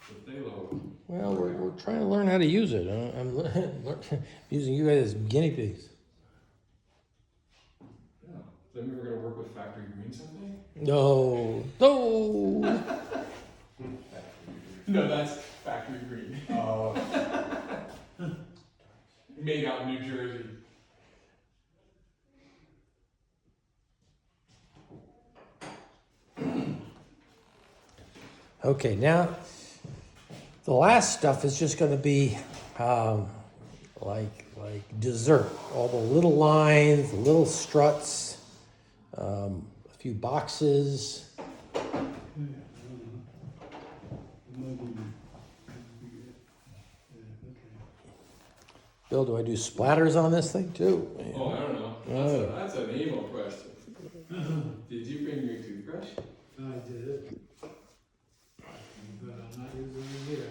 Speaker 3: Pathalo.
Speaker 1: Well, we're trying to learn how to use it. I'm using you guys as guinea pigs.
Speaker 3: Yeah. Then we were gonna work with Factory Green someday?
Speaker 1: No, no.
Speaker 3: No, that's Factory Green.
Speaker 4: Oh.
Speaker 3: Made out in New Jersey.
Speaker 1: Okay, now the last stuff is just going to be like dessert. All the little lines, the little struts, a few boxes. Bill, do I do splatters on this thing too?
Speaker 3: Oh, I don't know. That's an emo question. Did you bring your toothbrush?
Speaker 5: I did. But I'm not using it here.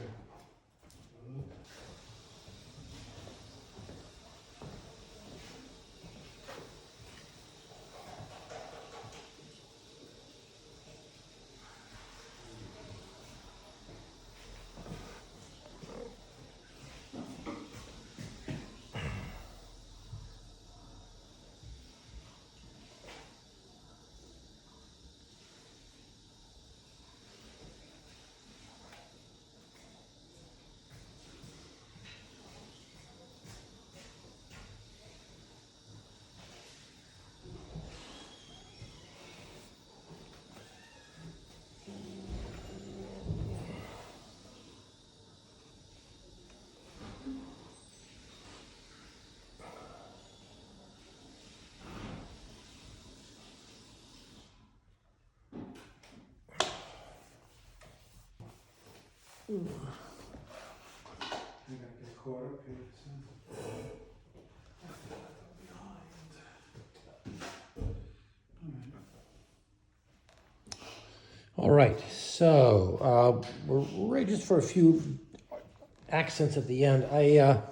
Speaker 4: I gotta get caught up here.
Speaker 1: All right, so we're ready just for a few accents at the end. I'm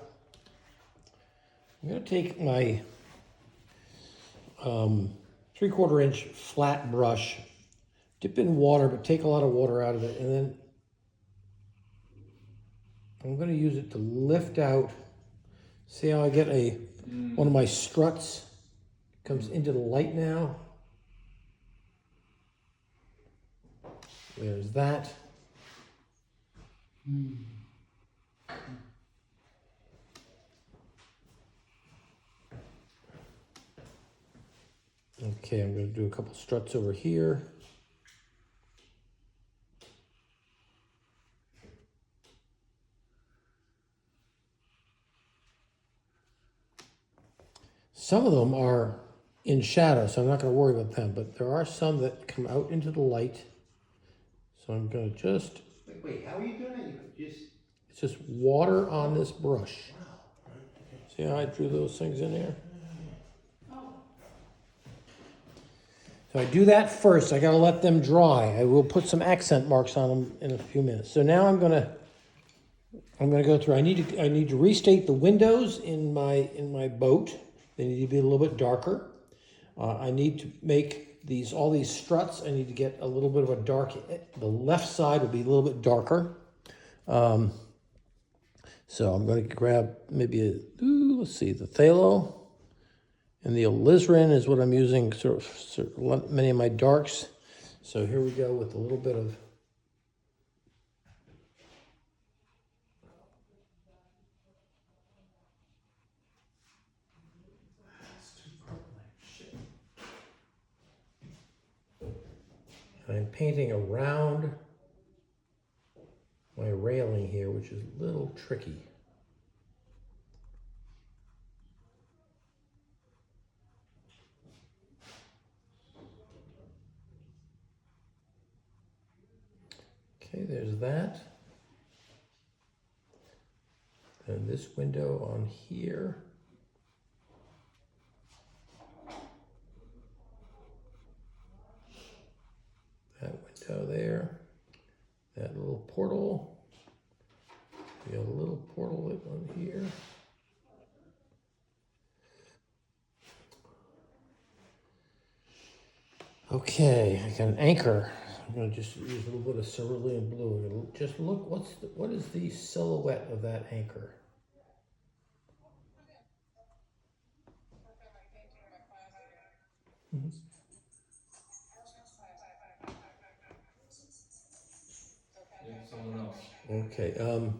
Speaker 1: going to take my 3/4 inch flat brush, dip in water, but take a lot of water out of it, and then I'm going to use it to lift out. See how I get one of my struts comes into the light now? There's that. Okay, I'm going to do a couple struts over here. Some of them are in shadow, so I'm not going to worry about them, but there are some that come out into the light. So I'm going to just...
Speaker 4: Wait, how are you doing it? You just...
Speaker 1: It's just water on this brush. See how I drew those things in there? So I do that first. I got to let them dry. I will put some accent marks on them in a few minutes. So now I'm going to go through. I need to restate the windows in my boat. They need to be a little bit darker. I need to make all these struts. I need to get a little bit of a dark. The left side will be a little bit darker. So I'm going to grab maybe let's see, the phthalo and the alizarin is what I'm using. Sort of many of my darks. So here we go with a little bit of. I'm painting around my railing here, which is a little tricky. Okay, there's that. And this window on here. That window there. That little portal. We got a little portal on here. Okay, I got an anchor. I'm gonna just use a little bit of cerulean blue. Just look, what is the silhouette of that anchor?
Speaker 3: Yeah, someone else.
Speaker 1: Okay,
Speaker 4: Sounds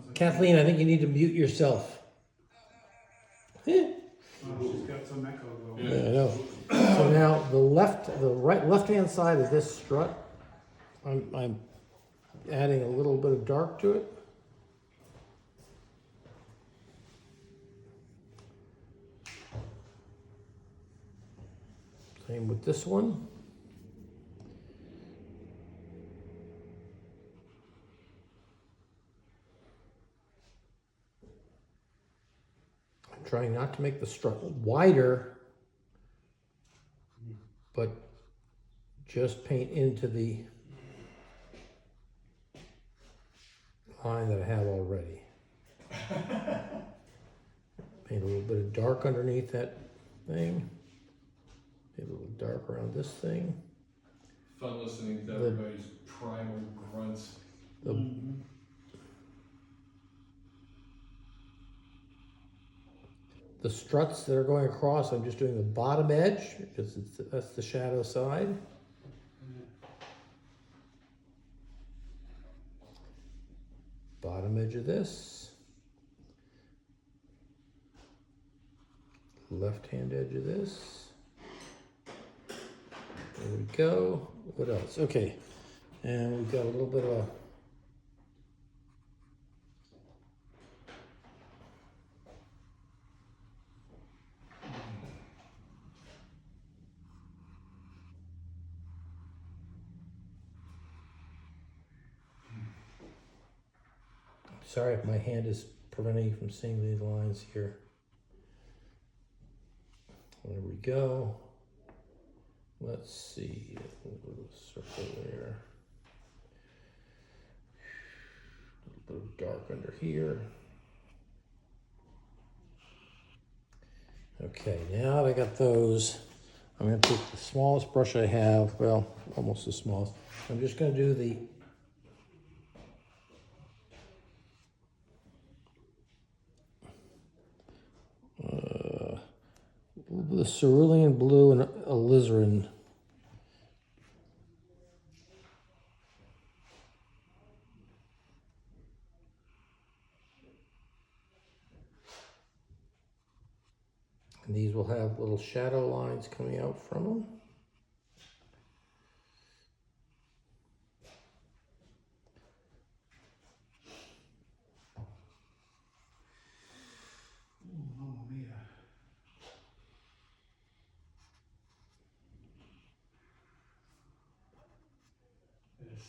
Speaker 4: like-
Speaker 1: Kathleen, I think you need to mute yourself.
Speaker 4: Oh, she's got some echo going.
Speaker 1: Yeah, I know. So now the left-hand side of this strut, I'm adding a little bit of dark to it. Same with this one. I'm trying not to make the strut wider, but just paint into the line that I have already. Paint a little bit of dark underneath that thing. Paint a little dark around this thing.
Speaker 3: Fun listening to everybody's primal grunts.
Speaker 1: The struts that are going across, I'm just doing the bottom edge because that's the shadow side. Bottom edge of this. Left hand edge of this. There we go. What else? Okay. And we've got a little bit of a sorry if my hand is preventing you from seeing these lines here. There we go. Let's see. A little circle there. A little bit of dark under here. Okay, now that I got those, I'm going to take the smallest brush I have. Well, almost the smallest. I'm just going to do the the cerulean blue and alizarin. And these will have little shadow lines coming out from them.
Speaker 4: Mamma mia.
Speaker 5: Yes.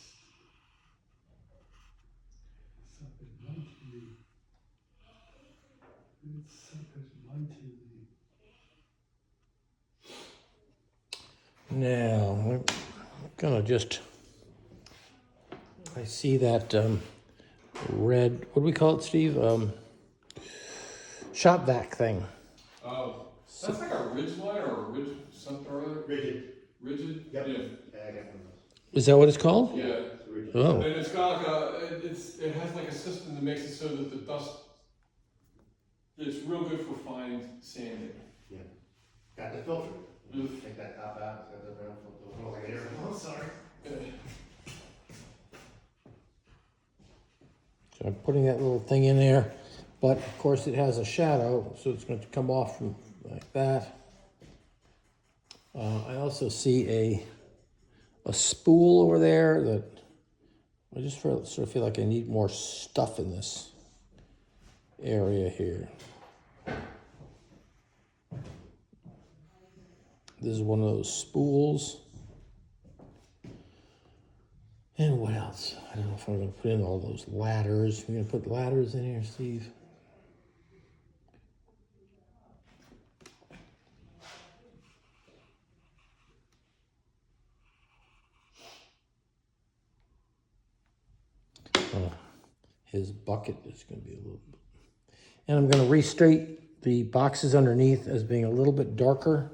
Speaker 5: Something mightily. It's something mightily.
Speaker 1: Now, I'm gonna just, I see that red, what do we call it, Steve? Shop vac thing.
Speaker 3: Oh, that's like a ridge line or a ridge something or other?
Speaker 4: Rigid.
Speaker 3: Rigid?
Speaker 4: Yep.
Speaker 3: Yeah.
Speaker 4: Yeah, I got one of those.
Speaker 1: Is that what it's called?
Speaker 3: Yeah.
Speaker 4: It's rigid.
Speaker 1: Oh,
Speaker 3: And it's got like it has like a system that makes it so that the dust, it's real good for fine sanding.
Speaker 4: Got the filter.
Speaker 3: Oof.
Speaker 4: Take that top out, it's got the round filter. Oh, there. Oh, sorry.
Speaker 1: so I'm putting that little thing in there, but of course it has a shadow, so it's going to come off from like that. I also see a spool over there that I just sort of feel like I need more stuff in this area here. This is one of those spools. And what else? I don't know if I'm gonna put in all those ladders. We're gonna put ladders in here, Steve. Oh, his bucket is gonna be a little bit. And I'm gonna re-straight the boxes underneath as being a little bit darker.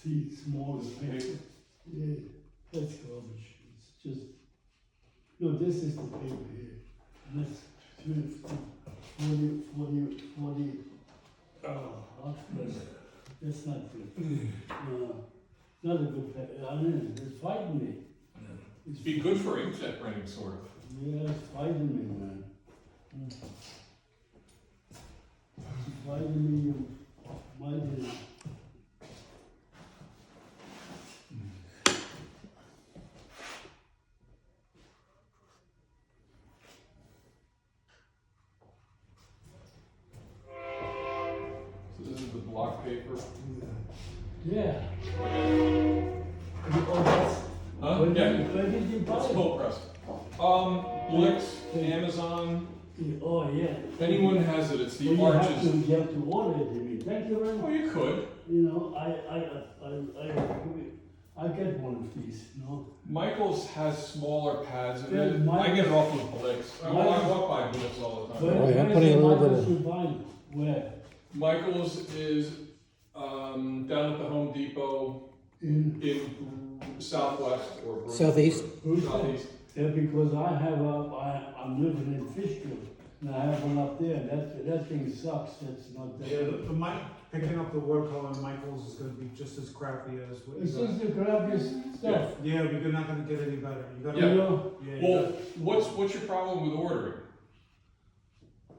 Speaker 5: See, smaller paper. Yeah, that's garbage. It's just, no, this is the paper here. And that's 40. Oh, that's not good. Not a good paper. I mean, it's fighting me.
Speaker 3: It'd be good for inkjet printing, sort of.
Speaker 5: Yeah, it's fighting me, man. It's fighting me, my dear.
Speaker 3: So this is the block paper.
Speaker 5: Yeah. Oh, that's,
Speaker 3: Huh?
Speaker 5: where
Speaker 3: Yeah.
Speaker 5: did you buy
Speaker 3: It's
Speaker 5: it?
Speaker 3: cold press. Blix, Amazon.
Speaker 5: Oh, yeah.
Speaker 3: If anyone has it, it's the
Speaker 5: Well,
Speaker 3: arches.
Speaker 5: you have to order it, you mean. Thank you very
Speaker 3: Oh,
Speaker 5: much.
Speaker 3: you could.
Speaker 5: You know, I get one of these, you know.
Speaker 3: Michael's has smaller pads in
Speaker 5: Yeah,
Speaker 3: it.
Speaker 5: mine-
Speaker 3: I get it off of Blix. I walk by Blix all the time.
Speaker 1: Oh, yeah, I'm
Speaker 5: where's
Speaker 1: putting
Speaker 5: the
Speaker 1: a little bit
Speaker 5: Michael's
Speaker 1: of-
Speaker 5: you buy? Where?
Speaker 3: Michael's is down at the Home Depot in Southwest or Brooklyn.
Speaker 1: Southeast.
Speaker 3: Southeast.
Speaker 5: Yeah, because I'm living in Fishkill, and I have one up there, that thing sucks, that's not that.
Speaker 4: Yeah, picking up the watercolor in Michael's is gonna be just as crappy as what you
Speaker 5: It's
Speaker 4: got.
Speaker 5: just the crappiest stuff,
Speaker 4: Yeah, but you're not gonna get any better. You gotta.
Speaker 5: you know?
Speaker 4: Yeah, you
Speaker 3: Well,
Speaker 4: gotta-
Speaker 3: what's your problem with ordering?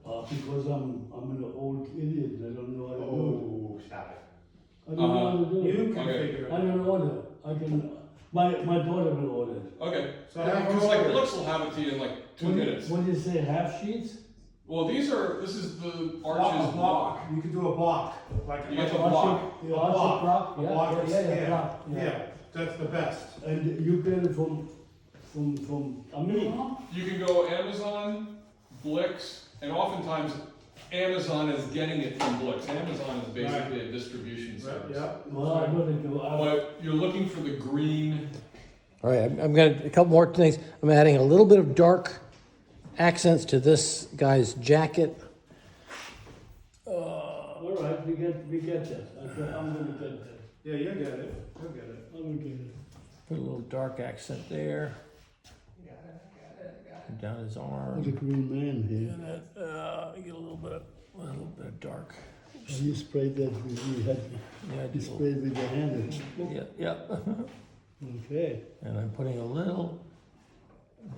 Speaker 5: Because I'm an old idiot, I don't know how to do
Speaker 4: Oh, stop it.
Speaker 5: it. I don't know how to do
Speaker 4: You
Speaker 5: it.
Speaker 4: can
Speaker 3: Okay.
Speaker 4: figure it
Speaker 5: I
Speaker 4: out.
Speaker 5: don't order, my daughter will order it.
Speaker 3: Okay.
Speaker 4: So have
Speaker 3: Because
Speaker 4: her
Speaker 3: like
Speaker 4: order.
Speaker 3: Blix will have it to you in like 2 minutes.
Speaker 5: What do you say, half sheets?
Speaker 3: Well, this is the
Speaker 4: Block,
Speaker 3: arches block.
Speaker 4: You can do a block, like.
Speaker 3: You get the
Speaker 4: like a
Speaker 3: block.
Speaker 5: The arch block,
Speaker 4: A
Speaker 5: yeah,
Speaker 4: block is-
Speaker 5: yeah, block,
Speaker 4: Yeah, that's the best.
Speaker 5: And you get it from, I mean,
Speaker 3: You can go Amazon, Blix, and oftentimes Amazon is getting it from Blix. Amazon is basically a distribution service.
Speaker 4: Yeah.
Speaker 5: well, I gotta go,
Speaker 3: But you're looking for the green.
Speaker 1: All right, I'm gonna, a couple more things. I'm adding a little bit of dark accents to this guy's jacket.
Speaker 5: all right, we get that, I'm gonna get that,
Speaker 4: Yeah, you'll get it. You'll get it.
Speaker 5: I'm gonna get it.
Speaker 1: Put a little dark accent there. Down his arm.
Speaker 5: The green man here.
Speaker 1: And then, get a little bit of dark.
Speaker 5: You sprayed that, you had,
Speaker 1: Yeah, I
Speaker 5: you
Speaker 1: do.
Speaker 5: sprayed with the handle.
Speaker 1: Yeah, yeah.
Speaker 5: Okay.
Speaker 1: And I'm putting a little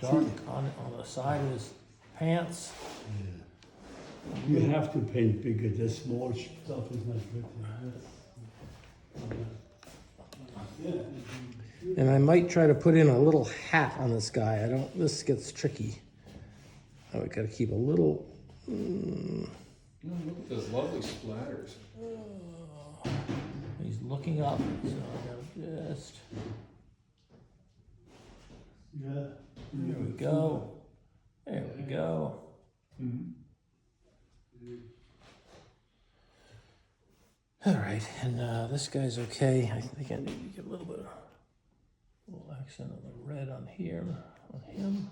Speaker 1: dark on the side of his pants.
Speaker 5: You have to paint bigger, the small stuff is not good. Yeah.
Speaker 1: And I might try to put in a little hat on this guy. This gets tricky. I gotta keep a little,
Speaker 3: Look at those lovely splatters.
Speaker 1: he's looking up, so I gotta just,
Speaker 5: Yeah.
Speaker 1: there we go. There we go. All right, and this guy's okay. I think I need to get a little accent on the red on here, on him.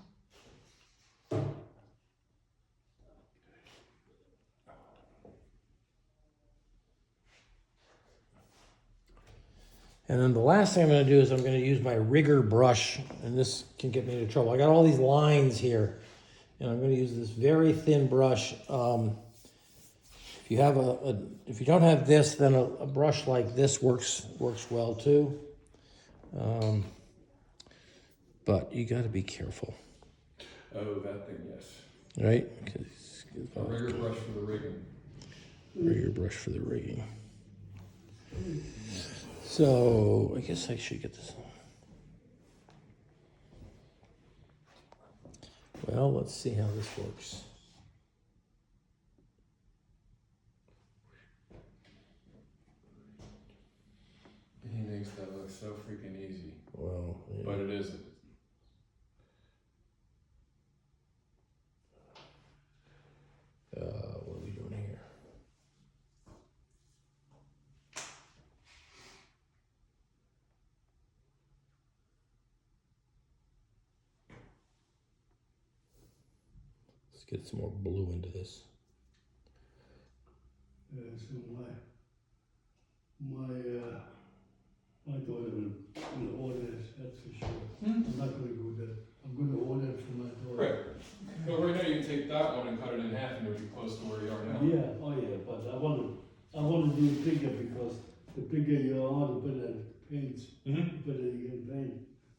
Speaker 1: And then the last thing I'm going to do is I'm going to use my rigger brush, and this can get me into trouble. I got all these lines here, and I'm going to use this very thin brush. If you have if you don't have this, then a brush like this works well too. But you got to be careful,
Speaker 3: Oh, that thing, yes.
Speaker 1: right?
Speaker 3: A rigger brush for the rigging.
Speaker 1: Rigger brush for the rigging. So I guess I should get this. Well, let's see how this works.
Speaker 3: He makes that look so freaking easy,
Speaker 1: Well, yeah.
Speaker 3: but it isn't.
Speaker 1: What are we doing here? Let's get some more blue into this.
Speaker 5: So my daughter will order it, that's for sure. I'm not gonna go there. I'm gonna order it for my daughter.
Speaker 3: Right. But right now you can take that one and cut it in half and it would be close to where you are now.
Speaker 5: Yeah, oh yeah, but I wanna do it bigger because the bigger you are, the better it paints,
Speaker 3: Mm-hmm.
Speaker 5: the better you can paint.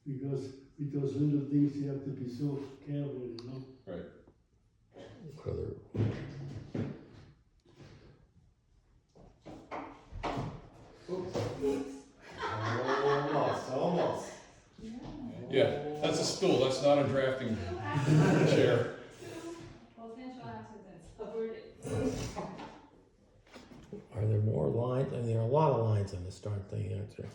Speaker 5: Because with those little things, you have to be so careful, you know?
Speaker 3: Right.
Speaker 1: Other.
Speaker 4: Almost.
Speaker 3: Yeah, that's a stool, that's not a drafting chair.
Speaker 6: Potential accidents averted.
Speaker 1: Are there more lines? I mean, there are a lot of lines on this darn thing, aren't there?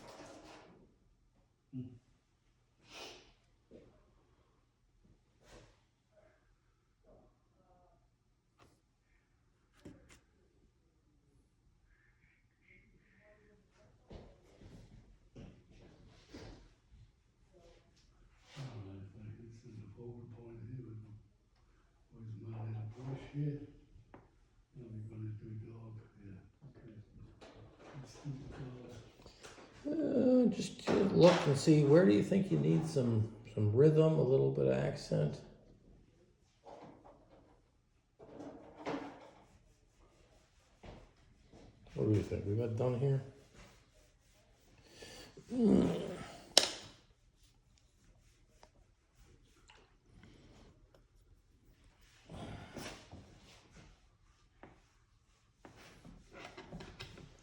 Speaker 5: Alright, it's in the focal point here, was my little bush here. Now we're gonna do dog, yeah, okay. Let's do the dog.
Speaker 1: Just look and see, where do you think you need some rhythm, a little bit of accent? What do you think? We got done here?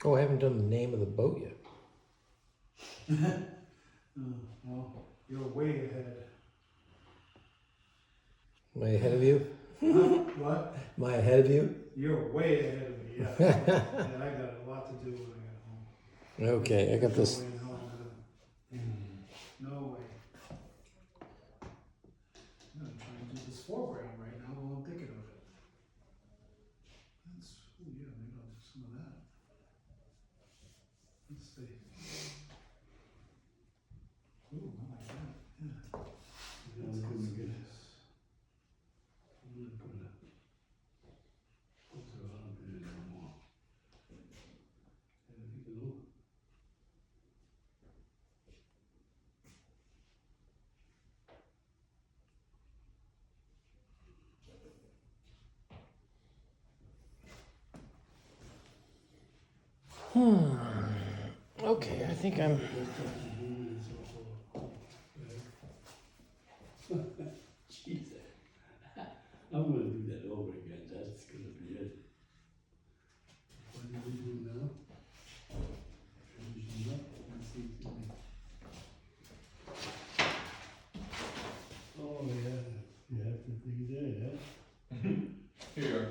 Speaker 1: Oh, I haven't done the name of the boat yet.
Speaker 4: Well, you're way ahead.
Speaker 1: Am I ahead of you?
Speaker 4: What?
Speaker 1: Am I ahead of you?
Speaker 4: You're way ahead of me, yeah. And I got a lot to do when I get home.
Speaker 1: Okay, I got this.
Speaker 4: Going home, no way. I'm trying to do this foreground right now while I'm thinking of it. That's, oh yeah, maybe I'll do some of that. Let's see. Ooh, I like that, yeah.
Speaker 5: Yeah, I'm gonna get it. I'm not gonna put her on there no more. And I think it'll.
Speaker 1: Okay, I think I'm.
Speaker 5: Jesus. I'm gonna do that over again, that's gonna be it. What do we do now? Finishing up, let's see. Oh, yeah, you have to do that, huh?
Speaker 3: Here you are.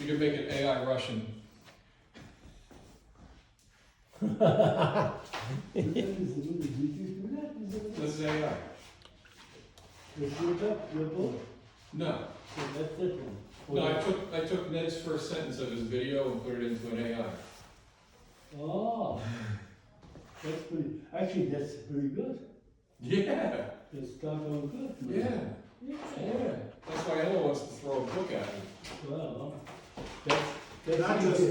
Speaker 3: You can make it AI Russian.
Speaker 5: What that is, did you do that? Is it-
Speaker 3: This is AI.
Speaker 5: You shoot up your boat?
Speaker 3: No.
Speaker 5: So that's different.
Speaker 3: No, I took Ned's first sentence of his video and put it into an AI.
Speaker 5: Oh, that's pretty, actually, that's pretty good.
Speaker 3: Yeah.
Speaker 5: That's doggone good.
Speaker 3: Yeah.
Speaker 5: Yeah.
Speaker 3: Yeah. That's why Ella wants to throw a book at me.
Speaker 5: Well, that's.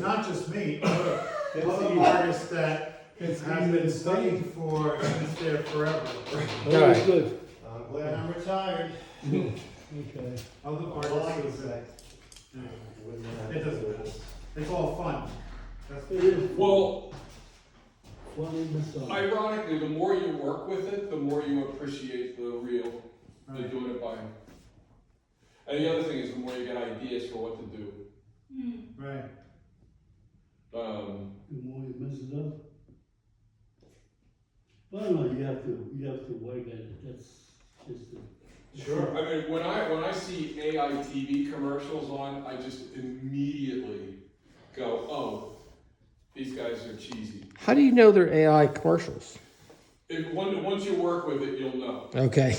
Speaker 4: Not just me, other artists that have been studying for since they're forever.
Speaker 5: Very
Speaker 1: Alright.
Speaker 5: good.
Speaker 4: I'm glad I'm retired.
Speaker 5: Okay.
Speaker 4: Other artists would say. It doesn't matter. It's all fun. That's
Speaker 5: It is.
Speaker 3: Well,
Speaker 5: One in the sun.
Speaker 3: ironically, the more you work with it, the more you appreciate the real, the
Speaker 4: right.
Speaker 3: doing it by. And the other thing is the more you get ideas for what to do.
Speaker 4: Right.
Speaker 5: The more you mess it up. Well, no, you have to work at it, that's just a.
Speaker 3: Sure. I mean, when I see AI TV commercials on, I just immediately go, oh, these guys are cheesy.
Speaker 1: How do you know they're AI commercials?
Speaker 3: Once you work with it, you'll know.
Speaker 1: Okay.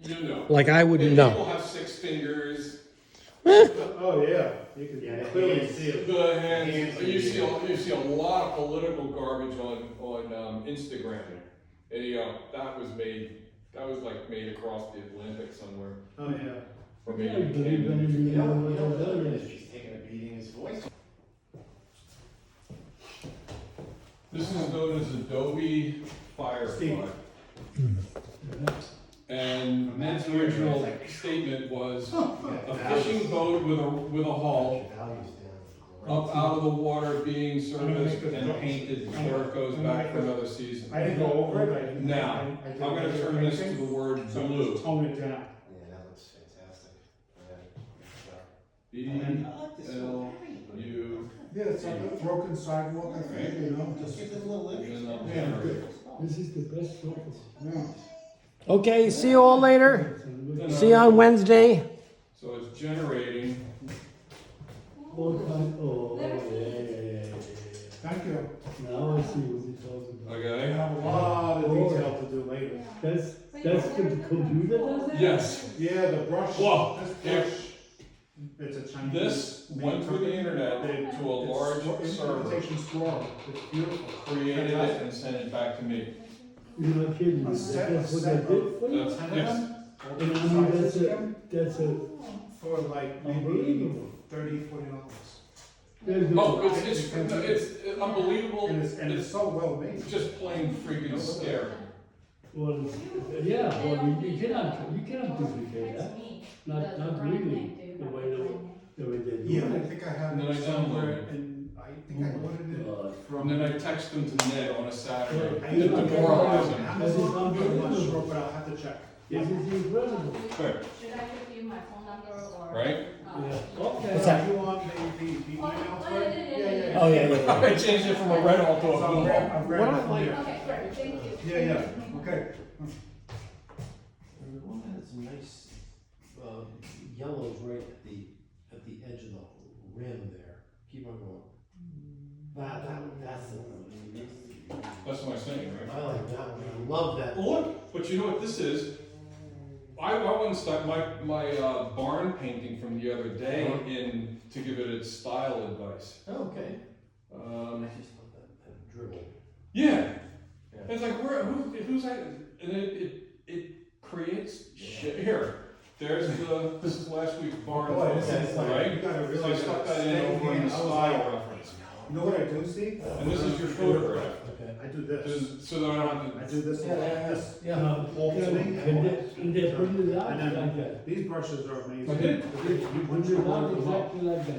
Speaker 3: You'll know.
Speaker 1: Like I wouldn't
Speaker 3: And
Speaker 1: know.
Speaker 3: people have 6 fingers.
Speaker 4: Oh, yeah, you can clearly see it.
Speaker 3: The hands. You see a lot of political garbage on Instagram. And you know, that was like made across the Atlantic somewhere.
Speaker 4: Oh, yeah.
Speaker 3: Or
Speaker 5: Yeah,
Speaker 3: maybe
Speaker 5: but
Speaker 3: Canada.
Speaker 5: even
Speaker 8: She's taking a beating, his voice.
Speaker 3: This is known as Adobe Firefly. And Ned's original statement was a fishing boat with a hull up out of the water being serviced and painted before it goes back for another season.
Speaker 4: I didn't go over it.
Speaker 3: Now, I'm gonna turn this to the word
Speaker 4: So
Speaker 3: blue.
Speaker 4: just tone it down.
Speaker 8: Yeah, that looks fantastic.
Speaker 3: B-L-U.
Speaker 4: Yeah, it's like a broken sidewalk, I think, you know, just.
Speaker 8: Give it a little interest.
Speaker 4: Yeah, good.
Speaker 5: This is the best surface.
Speaker 4: Yeah.
Speaker 1: Okay, see you all later. See you on Wednesday.
Speaker 3: So it's generating.
Speaker 5: Oh, yeah.
Speaker 4: Thank you.
Speaker 5: Now I see what you're talking about.
Speaker 4: I
Speaker 3: Okay?
Speaker 4: have a lot of detail to do later.
Speaker 5: That's the computer does that?
Speaker 3: Yes.
Speaker 4: Yeah, the brush.
Speaker 3: Whoa,
Speaker 4: This brush, it's a Chinese.
Speaker 3: This went through the internet to a large server,
Speaker 4: Imitation straw, it's beautiful.
Speaker 3: created it, and sent it back to me.
Speaker 5: You're not kidding me.
Speaker 4: A set-
Speaker 5: That's what
Speaker 4: set
Speaker 5: I did for you?
Speaker 3: That's,
Speaker 4: Ten of
Speaker 3: yes.
Speaker 4: them?
Speaker 5: And I mean, that's a,
Speaker 4: For like maybe
Speaker 5: unbelievable.
Speaker 4: $30, $40.
Speaker 5: There's no.
Speaker 3: Oh, it's unbelievable.
Speaker 4: And it's so well made.
Speaker 3: It's just plain freaking scary.
Speaker 5: Well, yeah, well, you cannot duplicate that. Not really, the way they do
Speaker 4: Yeah, I
Speaker 5: it.
Speaker 4: think I have
Speaker 3: And then I
Speaker 4: it somewhere,
Speaker 3: downloaded it.
Speaker 4: and I think I ordered it
Speaker 5: God.
Speaker 4: from.
Speaker 3: And then I text them to Ned on a Saturday
Speaker 4: I
Speaker 3: to
Speaker 4: either got it
Speaker 3: demoralize
Speaker 4: from
Speaker 3: him.
Speaker 4: Amazon, I'm not sure, but I'll have to check.
Speaker 5: This is incredible.
Speaker 3: Quick,
Speaker 6: Should I give you my phone number or?
Speaker 3: right?
Speaker 5: Yeah, okay.
Speaker 1: What's that?
Speaker 4: You want the email for it? Yeah.
Speaker 1: Oh, yeah.
Speaker 3: I changed it from a red alt to a
Speaker 4: So I'm
Speaker 3: blue
Speaker 4: grab-
Speaker 3: alt.
Speaker 4: I'm grabbing it from
Speaker 1: What I
Speaker 4: here.
Speaker 6: Okay, great, thank you.
Speaker 4: Yeah, okay.
Speaker 9: The one that has nice, yellows right at the edge of the rim there. Keep on going. That's the one.
Speaker 3: That's what I'm saying, right?
Speaker 9: I like that one. I love that.
Speaker 3: Look, but you know what this is? I went and stuck my barn painting from the other day in to give it its style advice.
Speaker 9: Oh, okay. I
Speaker 3: Um,
Speaker 9: just love that dribble.
Speaker 3: yeah.
Speaker 9: Yeah.
Speaker 3: It's like who's that? And it creates shit. Here, this is last week's barn.
Speaker 4: Boy, this
Speaker 3: photo,
Speaker 4: is like,
Speaker 3: right?
Speaker 4: you gotta
Speaker 3: So I
Speaker 4: realize
Speaker 3: stuck
Speaker 4: that
Speaker 3: that in over in the
Speaker 4: I was
Speaker 3: style
Speaker 4: like,
Speaker 3: reference.
Speaker 4: you know what I do, Steve?
Speaker 3: And this is your photograph.
Speaker 9: Okay.
Speaker 4: I do this.
Speaker 3: So that I don't have
Speaker 4: I
Speaker 3: to.
Speaker 4: do this, this
Speaker 9: Yeah.
Speaker 4: whole thing.
Speaker 5: And they print it out
Speaker 4: And
Speaker 5: like
Speaker 4: then,
Speaker 5: that.
Speaker 4: these brushes are amazing.
Speaker 3: I did.
Speaker 5: You print it out exactly like that.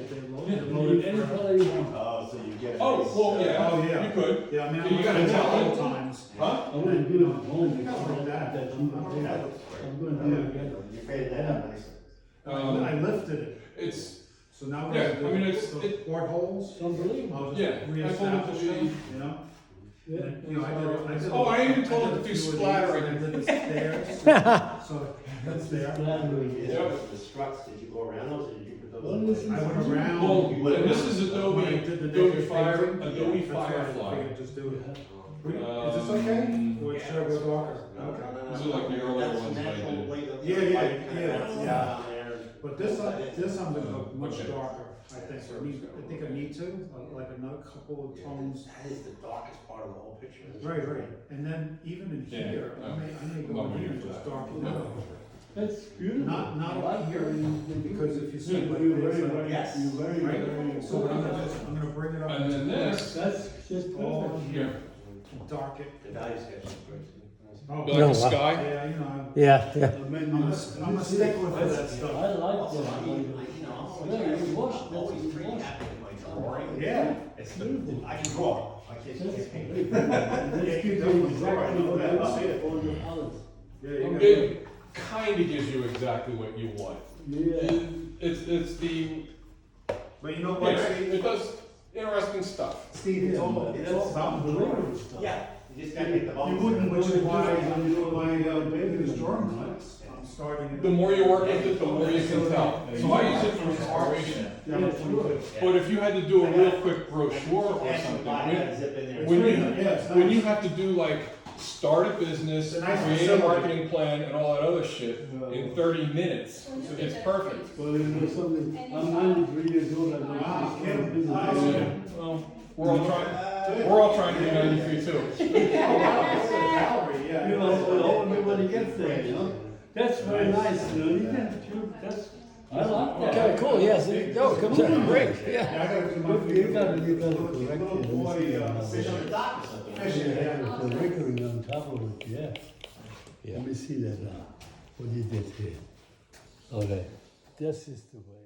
Speaker 3: Yeah.
Speaker 5: You need any color you want.
Speaker 8: Oh, so you get it.
Speaker 3: Oh, well, yeah.
Speaker 4: Oh, yeah.
Speaker 3: You could.
Speaker 4: Yeah, I mean,
Speaker 3: You
Speaker 4: I'm
Speaker 3: gotta
Speaker 4: gonna
Speaker 3: tell
Speaker 4: tell
Speaker 3: them.
Speaker 4: times.
Speaker 3: Huh?
Speaker 5: I want to do it at home.
Speaker 4: I don't know that.
Speaker 5: That you can do. I'm going to do it again.
Speaker 8: You faded that out nicely.
Speaker 4: I lifted it,
Speaker 3: It's
Speaker 4: so now
Speaker 3: Yeah,
Speaker 4: we're
Speaker 3: I mean,
Speaker 4: gonna
Speaker 3: it's-
Speaker 4: do the portholes.
Speaker 5: It's unbelievable.
Speaker 4: I'll
Speaker 3: Yeah,
Speaker 4: just
Speaker 3: I told it to
Speaker 4: reestablish
Speaker 3: be-
Speaker 4: them, you know?
Speaker 5: Yeah.
Speaker 4: You know, I did.
Speaker 3: Oh, I even told
Speaker 4: did
Speaker 3: it
Speaker 4: a
Speaker 3: to do
Speaker 4: few of these,
Speaker 3: splattering.
Speaker 4: and I did the stairs, so that's there.
Speaker 5: Flattering.
Speaker 3: Yep.
Speaker 8: The struts, did you go around those, or did you put those?
Speaker 5: Well,
Speaker 8: in
Speaker 5: this
Speaker 8: place?
Speaker 5: is-
Speaker 4: I went around.
Speaker 3: Well, and this is
Speaker 4: When I
Speaker 3: Adobe
Speaker 4: did the
Speaker 3: Adobe
Speaker 4: naked
Speaker 3: Fire
Speaker 4: painting,
Speaker 3: Adobe
Speaker 4: that's why I
Speaker 3: Firefly.
Speaker 4: figured just do it. Is this
Speaker 3: Um,
Speaker 4: okay? Or should I go darker?
Speaker 8: No,
Speaker 4: Okay.
Speaker 8: no, no, no.
Speaker 3: These are like the earlier
Speaker 8: That's
Speaker 3: ones I
Speaker 8: natural
Speaker 3: did.
Speaker 8: way of-
Speaker 4: Yeah, yeah.
Speaker 8: down there.
Speaker 4: But this I'm gonna go much
Speaker 3: Okay.
Speaker 4: darker, I think, I think I need to, like another couple of tones.
Speaker 8: That is the darkest part of the whole picture.
Speaker 4: Right, and then even in
Speaker 3: Yeah,
Speaker 4: here, I may go in here and just darken it up.
Speaker 5: That's beautiful.
Speaker 4: Not over here, because if you see
Speaker 5: Yeah,
Speaker 4: like
Speaker 5: you're
Speaker 4: this,
Speaker 5: very,
Speaker 4: like-
Speaker 5: very,
Speaker 8: Yes.
Speaker 5: you're very,
Speaker 4: Right.
Speaker 5: very.
Speaker 4: So what I'm gonna bring it up.
Speaker 3: And then this,
Speaker 5: That's just
Speaker 4: All
Speaker 5: perfect.
Speaker 4: in here, dark it.
Speaker 8: The value sketch is great.
Speaker 4: Oh,
Speaker 3: like
Speaker 1: No,
Speaker 3: a sky.
Speaker 4: yeah, you know,
Speaker 1: Yeah, yeah.
Speaker 4: I'm a stick with that stuff.
Speaker 5: I like
Speaker 8: Also,
Speaker 5: that.
Speaker 8: I mean, I'm
Speaker 5: Yeah, you wash,
Speaker 8: I'm always
Speaker 5: that's
Speaker 8: pretty
Speaker 5: wash.
Speaker 8: happy with my drawing.
Speaker 4: Yeah.
Speaker 8: It's the, I can draw, I can't paint.
Speaker 5: That's
Speaker 4: you
Speaker 5: exactly
Speaker 4: do.
Speaker 5: what
Speaker 4: Yeah, I
Speaker 5: I
Speaker 4: see it.
Speaker 5: on the palace.
Speaker 4: Yeah, you got
Speaker 3: It kind of gives you exactly what you want.
Speaker 5: Yeah.
Speaker 3: It's the
Speaker 4: But you know what,
Speaker 3: yeah,
Speaker 4: Steve?
Speaker 3: it does interesting stuff.
Speaker 4: Steve, it's all
Speaker 8: It is.
Speaker 4: about drawing.
Speaker 5: stuff.
Speaker 8: Yeah, You just gotta hit the
Speaker 5: You
Speaker 8: button.
Speaker 5: wouldn't
Speaker 4: Which is why
Speaker 5: when you
Speaker 4: my,
Speaker 5: baby
Speaker 4: his
Speaker 5: was
Speaker 4: drawing
Speaker 5: born,
Speaker 4: plans, I'm starting.
Speaker 3: The more you work with it, the more you can tell. So I use it for inspiration.
Speaker 4: Yeah, sure.
Speaker 3: But if you had to do a real quick brochure or something,
Speaker 8: Zip in there.
Speaker 3: when you have to do like start a business,
Speaker 4: It's a nice
Speaker 3: create a
Speaker 4: facility.
Speaker 3: marketing plan and all that other shit in 30 minutes, it's perfect.
Speaker 5: Well, you know something, I'm 93 years old, I don't
Speaker 4: Wow,
Speaker 5: know.
Speaker 4: Kim.
Speaker 3: Well, we're all trying to be 93 too.
Speaker 4: Valerie, yeah.
Speaker 5: You know, when he gets there, you know? That's very nice, you know, you can, that's, I like that.
Speaker 1: Okay, cool, yes, there you go, comes out great, yeah.
Speaker 4: Yeah, I gotta do my.
Speaker 5: But you gotta correct
Speaker 4: Little
Speaker 5: it.
Speaker 4: boy,
Speaker 8: Fish on the dock or something.
Speaker 4: fishing, yeah.
Speaker 5: The wiggling on top of it, yeah.
Speaker 1: Yeah.
Speaker 5: Let me see that now, what you did here. Okay, this is the way.